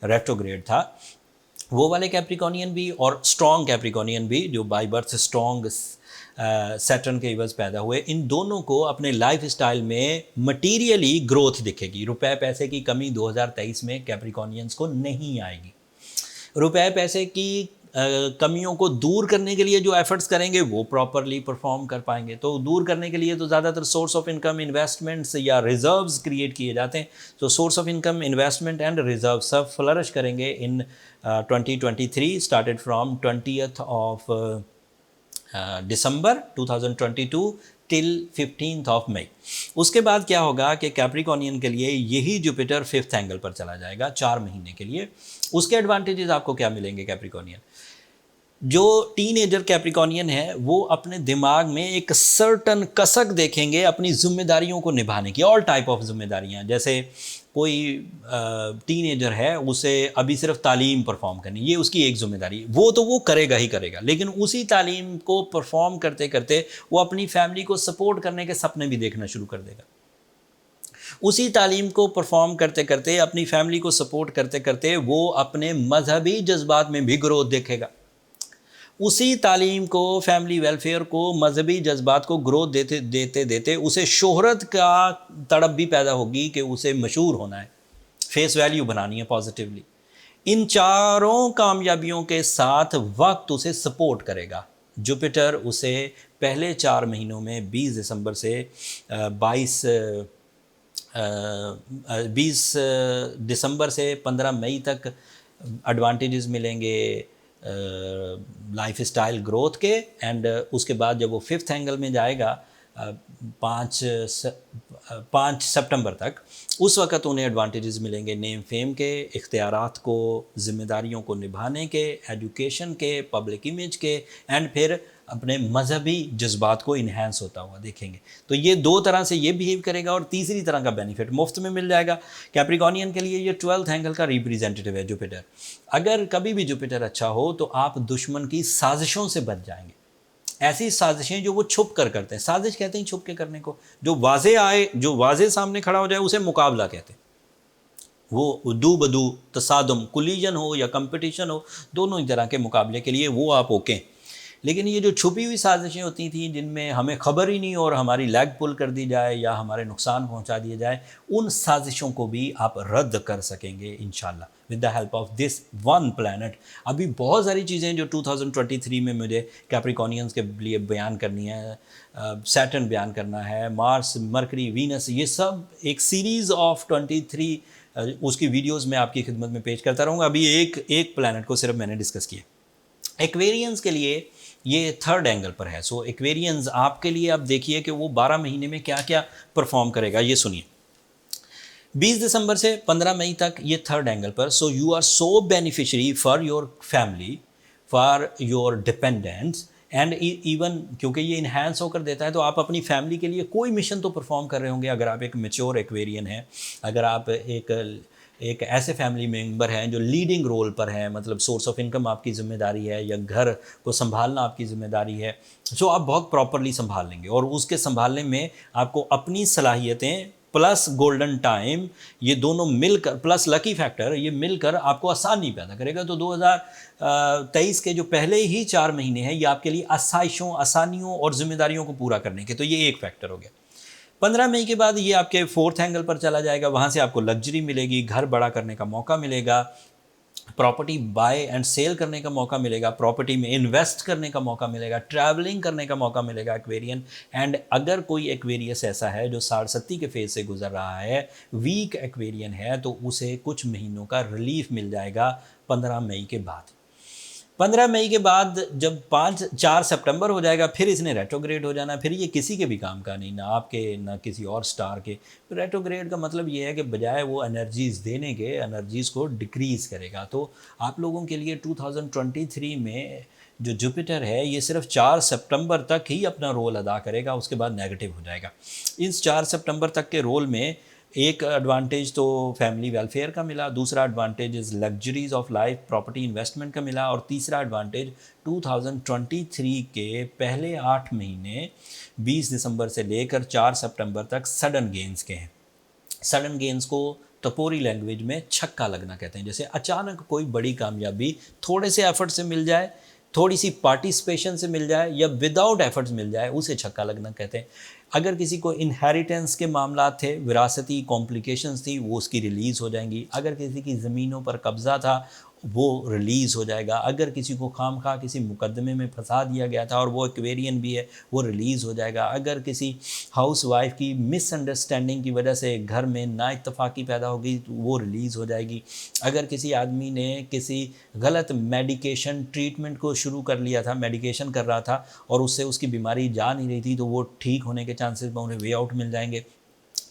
A: रेट्रोग्रेड था, वो वाले कैप्रिकॉनियन भी और स्ट्रॉन्ग कैप्रिकॉनियन भी जो बाई बर्थ स्ट्रॉन्ग सैटर्न के इवज़ पैदा हुए, इन दोनों को अपने लाइफ स्टाइल में मटीरियली ग्रोथ दिखेगी। रुपए पैसे की कमी 2023 में कैप्रिकॉनियंस को नहीं आएगी। रुपए पैसे की कमियों को दूर करने के लिए जो एफर्ट्स करेंगे वो प्रॉपरली परफॉर्म कर पाएंगे। तो दूर करने के लिए तो ज़्यादातर सोर्स ऑफ इनकम, इन्वेस्टमेंट्स या रिजर्व्स क्रिएट किए जाते हैं। तो source of income, investment and reserve सब फ्लरिश करेंगे in 2023 started from 20th of December 2022 till 15th of May. उसके बाद क्या होगा कि कैप्रिकॉनियन के लिए यही जुपिटर फिफ्थ एंगल पर चला जाएगा 4 महीने के लिए। उसके एडवांटेजेस आपको क्या मिलेंगे कैप्रिकॉनियन? जो टीनेजर कैप्रिकॉर्नियन है वो अपने दिमाग में एक सर्टन कसक देखेंगे अपनी जिम्मेदारियों को निभाने की। ऑल टाइप ऑफ जिम्मेदारियां, जैसे कोई टीनेजर है, उसे अभी सिर्फ तालीम परफॉर्म करनी, ये उसकी एक जिम्मेदारी, वो तो वो करेगा ही करेगा, लेकिन उसी तालीम को परफॉर्म करते करते वो अपनी फैमिली को सपोर्ट करने के सपने भी देखना शुरू कर देगा। उसी तालीम को परफॉर्म करते करते, अपनी फैमिली को सपोर्ट करते करते वो अपने मजहबी जज्बात में भी ग्रोथ देखेगा। उसी तालीम को, फैमिली वेलफेयर को, मजहबी जज्बात को ग्रोथ देते देते देते उसे शोहरत का तड़प भी पैदा होगी कि उसे मशहूर होना है, फेस वैल्यू बनानी है पॉजिटिवली। इन चारों कामयाबियों के साथ वक्त उसे सपोर्ट करेगा। जुपिटर उसे पहले 4 महीनों में 20 दिसंबर से 20 दिसंबर से 15 मई तक एडवांटेजेस मिलेंगे लाइफ स्टाइल ग्रोथ के। एंड उसके बाद जब वो 5th एंगल में जाएगा 5 सितंबर तक, उस वक़्त उन्हें एडवांटेजेस मिलेंगे नेम फेम के, इख्तियारात को, ज़िम्मेदारियों को निभाने के, एजुकेशन के, पब्लिक इमेज के, एंड फिर अपने मजहबी जज्बात को इन्हेंस होता हुआ देखेंगे। तो ये 2 तरह से ये बिहेव करेगा, और तीसरी तरह का बेनिफिट मुफ्त में मिल जाएगा कैप्रिकॉर्नियन के लिए। ये 12th एंगल का रिप्रेजेंटेटिव है जुपिटर। अगर कभी भी जुपिटर अच्छा हो तो आप दुश्मन की साजिशों से बच जाएंगे। ऐसी साजिशें जो वो छुप कर करते हैं, साजिश कहते हैं छुप के करने को, जो वाजे आए, जो वाजे सामने खड़ा हो जाए उसे मुकाबला कहते हैं। वो दू बदू, तसादुम, कुलीजन हो या कंपटीशन हो, दोनों ही तरह के मुकाबले के लिए वो आप ओके। लेकिन ये जो छुपी हुई साजिशें होती थी जिनमें हमें खबर ही नहीं और हमारी लेग पुल कर दी जाए या हमारे नुकसान पहुंचा दिया जाए, उन साजिशों को भी आप रद्द कर सकेंगे इंशाल्लाह with the help of this one planet. अभी बहुत सारी चीज़ें जो 2023 में मुझे कैप्रिकॉर्नियंस के लिए बयान करनी है, सैटर्न बयान करना है, मार्स, मरकरी, वीनस, ये सब एक सीरीज़ ऑफ 23 उसकी वीडियोज़ मैं आपकी खिदमत में पेश करता रहूँगा। अभी एक प्लैनेट को सिर्फ मैंने डिस्कस किया। एक्वेरियंस के लिए ये 3rd एंगल पर है। सो एक्वेरियंस आपके लिए आप देखिए कि वो 12 महीने में क्या क्या परफॉर्म करेगा। ये सुनिए, 20 दिसंबर से 15 मई तक ये 3rd एंगल पर। So you are so beneficiary for your family, for your dependents, and even क्योंकि ये इन्हांस होकर देता है तो आप अपनी फैमिली के लिए कोई मिशन तो परफॉर्म कर रहे होंगे। अगर आप एक मेच्योर एक्वेरियन हैं, अगर आप एक ऐसे फैमिली मेंबर हैं जो लीडिंग रोल पर हैं, मतलब सोर्स ऑफ इनकम आपकी ज़िम्मेदारी है या घर को संभालना आपकी ज़िम्मेदारी है, जो आप बहुत प्रॉपरली संभाल लेंगे। और उसके संभालने में आपको अपनी सलाहियतें प्लस गोल्डन टाइम, ये दोनों मिलकर, प्लस लकी फैक्टर, ये मिलकर आपको आसानी पैदा करेगा। तो 2023 के जो पहले ही 4 महीने हैं ये आपके लिए आसाइशों, आसानियों और जिम्मेदारियों को पूरा करने के, तो ये एक फैक्टर हो गया। 15 मई के बाद ये आपके 4th एंगल पर चला जाएगा। वहाँ से आपको लग्जरी मिलेगी, घर बड़ा करने का मौका मिलेगा, प्रॉपर्टी बाय एंड सेल करने का मौका मिलेगा, प्रॉपर्टी में इन्वेस्ट करने का मौका मिलेगा, ट्रैवलिंग करने का मौका मिलेगा एक्वेरियन। एंड अगर कोई एक्वेरियस ऐसा है जो 60 के फेज से गुजर रहा है, वीक एक्वेरियन है, तो उसे कुछ महीनों का रिलीफ मिल जाएगा 15 मई के बाद। 15 मई के बाद जब 4 सितंबर हो जाएगा, फिर इसने रेट्रोग्रेड हो जाना। फिर ये किसी के भी काम का नहीं, ना आपके ना किसी और स्टार के। रेट्रोग्रेड का मतलब ये है कि बजाय वो एनर्जीज़ देने के, एनर्जीज़ को डिक्रीज़ करेगा। तो आप लोगों के लिए 2023 में जो जुपिटर है ये सिर्फ 4 सितंबर तक ही अपना रोल अदा करेगा, उसके बाद नेगेटिव हो जाएगा। इस 4 सितंबर तक के रोल में एक एडवांटेज तो फैमिली वेलफेयर का मिला, दूसरा advantage is luxuries of life, property investment का मिला, और तीसरा एडवांटेज 2023 के पहले 8 महीने 20 दिसंबर से लेकर 4 सितंबर तक सडन गेंस के हैं। सडन गेंस को टपोरी लैंग्वेज में छक्का लगना कहते हैं। जैसे अचानक कोई बड़ी कामयाबी थोड़े से एफर्ट से मिल जाए, थोड़ी सी पार्टिसिपेशन से मिल जाए या विदाउट एफर्ट्स मिल जाए, उसे छक्का लगना कहते हैं। अगर किसी को इनहेरिटेंस के मामला थे, विरासती कॉम्प्लिकेशंस थी, वो उसकी रिलीज़ हो जाएंगी। अगर किसी की ज़मीनों पर कब्ज़ा था वो रिलीज़ हो जाएगा। अगर किसी को खामखा किसी मुकदमे में फंसा दिया गया था और वो एक्वेरियन भी है, वो रिलीज़ हो जाएगा। अगर किसी हाउस वाइफ की मिसअंडरस्टैंडिंग की वजह से घर में नाइत्तफाकी पैदा होगी तो वो रिलीज़ हो जाएगी। अगर किसी आदमी ने किसी गलत मेडिकेशन ट्रीटमेंट को शुरू कर लिया था, मेडिकेशन कर रहा था और उससे उसकी बीमारी जा नहीं रही थी, तो वो ठीक होने के चांसेस में उन्हें वे आउट मिल जाएंगे।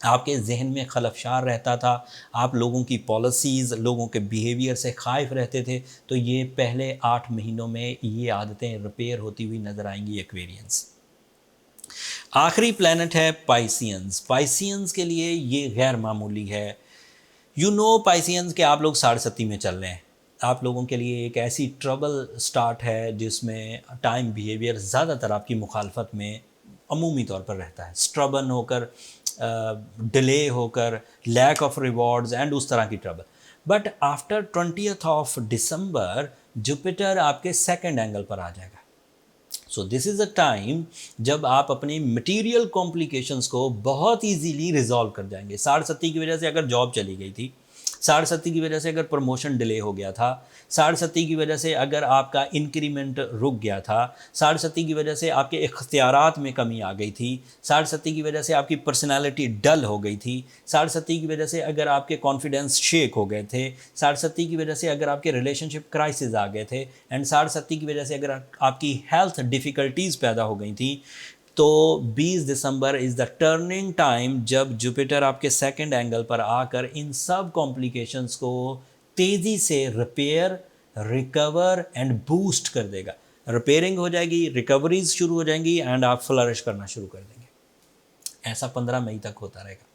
A: आपके जहन में खलफशार रहता था, आप लोगों की पॉलिसीज़, लोगों के बिहेवियर से खाइफ रहते थे, तो ये पहले 8 महीनों में ये आदतें रिपेयर होती हुई नज़र आएंगी एक्वेरियंस। आखिरी प्लैनेट है पाइसियंस। पाइसियंस के लिए ये गैर मामूली है। पाइसियंस के आप लोग 7.5 में चल रहे हैं। आप लोगों के लिए एक ऐसी ट्रबल स्टार्ट है जिसमें टाइम बिहेवियर ज़्यादातर आपकी मुखालफत में अमूमी तौर पर रहता है, स्ट्रबन होकर, डिले होकर, लैक ऑफ रिवॉर्ड्स एंड उस तरह की trouble. But after 20th of December Jupiter आपके सेकंड एंगल पर आ जाएगा। So this is a time जब आप अपनी मटेरियल कॉम्प्लिकेशंस को बहुत इजीली रिजॉल्व कर जाएंगे। 60 की वजह से अगर जॉब चली गई थी, 60 की वजह से अगर प्रमोशन डिले हो गया था, 60 की वजह से अगर आपका इंक्रीमेंट रुक गया था, 60 की वजह से आपके इख्तियारात में कमी आ गई थी, 60 की वजह से आपकी पर्सनालिटी डल हो गई थी, 60 की वजह से अगर आपके कॉन्फिडेंस शेक हो गए थे, 60 की वजह से अगर आपके रिलेशनशिप क्राइसिस आ गए थे, एंड 60 की वजह से अगर आपकी हेल्थ डिफ़िकल्टीज़ पैदा हो गई थी, तो 20 दिसंबर इज़ द टर्निंग टाइम जब जुपिटर आपके सेकंड एंगल पर आकर इन सब कॉम्प्लिकेशंस को तेज़ी से रिपेयर, रिकवर एंड बूस्ट कर देगा। रिपेयरिंग हो जाएगी, रिकवरीज शुरू हो जाएंगी एंड आप फ्लरिश करना शुरू कर देंगे। ऐसा 15 मई तक होता रहेगा।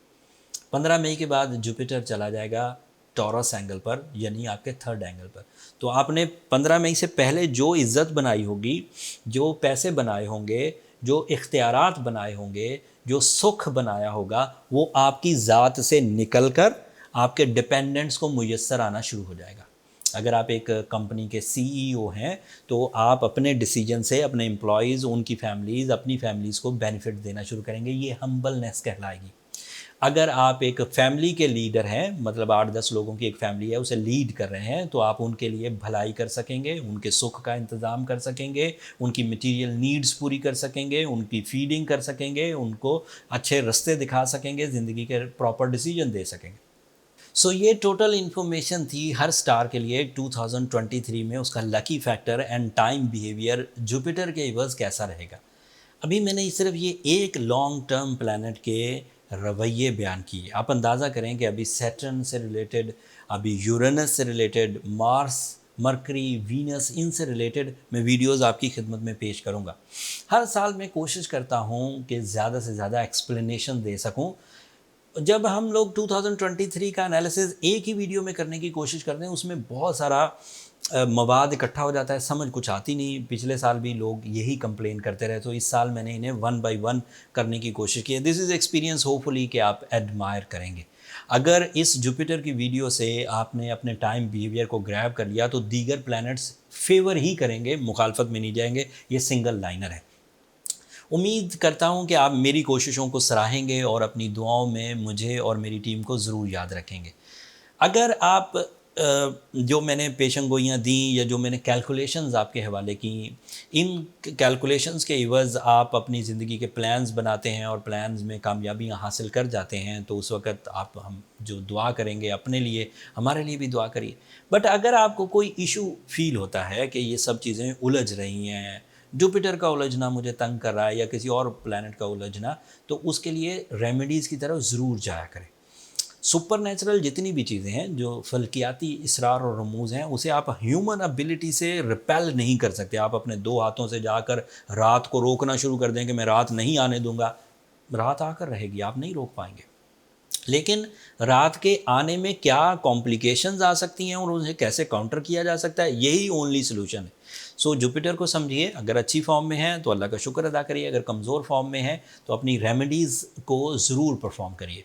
A: 15 मई के बाद जुपिटर चला जाएगा टॉरस एंगल पर, यानी आपके थर्ड एंगल पर। तो आपने 15 मई से पहले जो इज़्ज़त बनाई होगी, जो पैसे बनाए होंगे, जो इख्तियारात बनाए होंगे, जो सुख बनाया होगा, वो आपकी ज़ात से निकल कर आपके डिपेंडेंट्स को मुयस्सर आना शुरू हो जाएगा। अगर आप एक कंपनी के सीईओ हैं तो आप अपने डिसीजन से अपने एम्प्लॉयज़, उनकी फैमिलीज़, अपनी फैमिलीज़ को बेनिफिट देना शुरू करेंगे। ये हम्बलनेस कहलाएगी। अगर आप एक फैमिली के लीडर हैं, मतलब 8-10 लोगों की एक फैमिली है, उसे लीड कर रहे हैं, तो आप उनके लिए भलाई कर सकेंगे, उनके सुख का इंतज़ाम कर सकेंगे, उनकी मटेरियल नीड्स पूरी कर सकेंगे, उनकी फीडिंग कर सकेंगे, उनको अच्छे रास्ते दिखा सकेंगे, ज़िंदगी के प्रॉपर डिसीजन दे सकेंगे। सो ये टोटल इन्फॉर्मेशन थी हर स्टार के लिए 2023 में उसका lucky factor and time behaviour Jupiter के इवर्स कैसा रहेगा। अभी मैंने सिर्फ ये एक लॉन्ग टर्म प्लैनेट के रवैये बयान किए। आप अंदाज़ा करें कि अभी सैटर्न से रिलेटेड, अभी यूरेनस से रिलेटेड, मार्स, मरकरी, वीनस, इनसे रिलेटेड मैं वीडियोस आपकी खिदमत में पेश करूंगा। हर साल मैं कोशिश करता हूं कि ज़्यादा से ज़्यादा एक्सप्लेनेशन दे सकूं। जब हम लोग 2023 का एनालिसिस एक ही वीडियो में करने की कोशिश करते हैं, उसमें बहुत सारा मवाद इकट्ठा हो जाता है, समझ कुछ आती नहीं। पिछले साल भी लोग यही कंप्लेन करते रहे, तो इस साल मैंने इन्हें 1 बाय 1 करने की कोशिश की है। दिस इज़ एक्सपीरियंस होपफुली कि आप एडमायर करेंगे। अगर इस जुपिटर की वीडियो से आपने अपने टाइम बिहेवियर को ग्रैब कर लिया तो दीगर प्लैनेट्स फेवर ही करेंगे, मुखालफत में नहीं जाएंगे। ये सिंगल लाइनर है। उम्मीद करता हूँ कि आप मेरी कोशिशों को सराहेंगे और अपनी दुआओं में मुझे और मेरी टीम को ज़रूर याद रखेंगे। अगर आप जो मैंने पेशंगोइयाँ दी या जो मैंने कैलकुलेशंस आपके हवाले की, इन कैलकुलेशंस के इवज़ आप अपनी ज़िंदगी के प्लान्स बनाते हैं और प्लान्स में कामयाबियाँ हासिल कर जाते हैं, तो उस वक़्त आप हम जो दुआ करेंगे अपने लिए, हमारे लिए भी दुआ करिए। बट अगर आपको कोई इशू फ़ील होता है कि ये सब चीज़ें उलझ रही हैं, जुपिटर का उलझना मुझे तंग कर रहा है या किसी और प्लैनेट का उलझना, तो उसके लिए रेमेडीज़ की तरफ ज़रूर जाया करें। सुपर नेचुरल जितनी भी चीज़ें हैं, जो फल्कियाती इसरार और रमूज़ हैं, उसे आप ह्यूमन एबिलिटी से रिपेल नहीं कर सकते। आप अपने 2 हाथों से जाकर रात को रोकना शुरू कर दें कि मैं रात नहीं आने दूंगा, रात आकर रहेगी, आप नहीं रोक पाएंगे। लेकिन रात के आने में क्या कॉम्प्लिकेशंस आ सकती हैं और उन्हें कैसे काउंटर किया जा सकता है, यही ओनली सोल्यूशन है। सो जुपिटर को समझिए। अगर अच्छी फॉर्म में है तो अल्लाह का शुक्र अदा करिए, अगर कमज़ोर फॉर्म में है तो अपनी रेमेडीज़ को ज़रूर परफॉर्म करिए।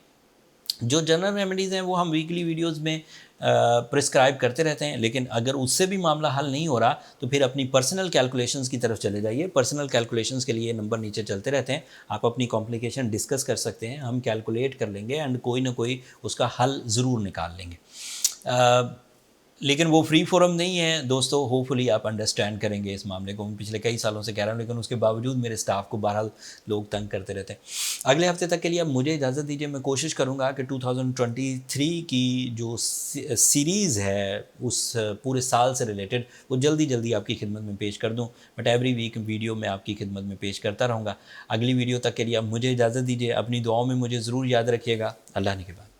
A: जो जनरल रेमेडीज़ हैं वो हम वीकली वीडियोस में प्रिस्क्राइब करते रहते हैं, लेकिन अगर उससे भी मामला हल नहीं हो रहा तो फिर अपनी पर्सनल कैलकुलेशंस की तरफ चले जाइए। पर्सनल कैलकुलेशंस के लिए नंबर नीचे चलते रहते हैं, आप अपनी कॉम्प्लिकेशन डिस्कस कर सकते हैं, हम कैलकुलेट कर लेंगे एंड कोई ना कोई उसका हल ज़रूर निकाल लेंगे। लेकिन वो फ्री फोरम नहीं है दोस्तों, होपफुली आप अंडरस्टैंड करेंगे इस मामले को। मैं पिछले कई सालों से कह रहा हूँ, लेकिन उसके बावजूद मेरे स्टाफ को बहरहाल लोग तंग करते रहते हैं। अगले हफ्ते तक के लिए अब मुझे इजाज़त दीजिए। मैं कोशिश करूँगा कि 2023 की जो सीरीज़ है उस पूरे साल से रिलेटेड वो जल्दी जल्दी आपकी खिदमत में पेश कर दूँ। बट एवरी वीक वीडियो मैं आपकी खिदमत में पेश करता रहूँगा। अगली वीडियो तक के लिए अब मुझे इजाज़त दीजिए। अपनी दुआओं में मुझे ज़रूर याद रखिएगा। अल्लाह ने के बाद।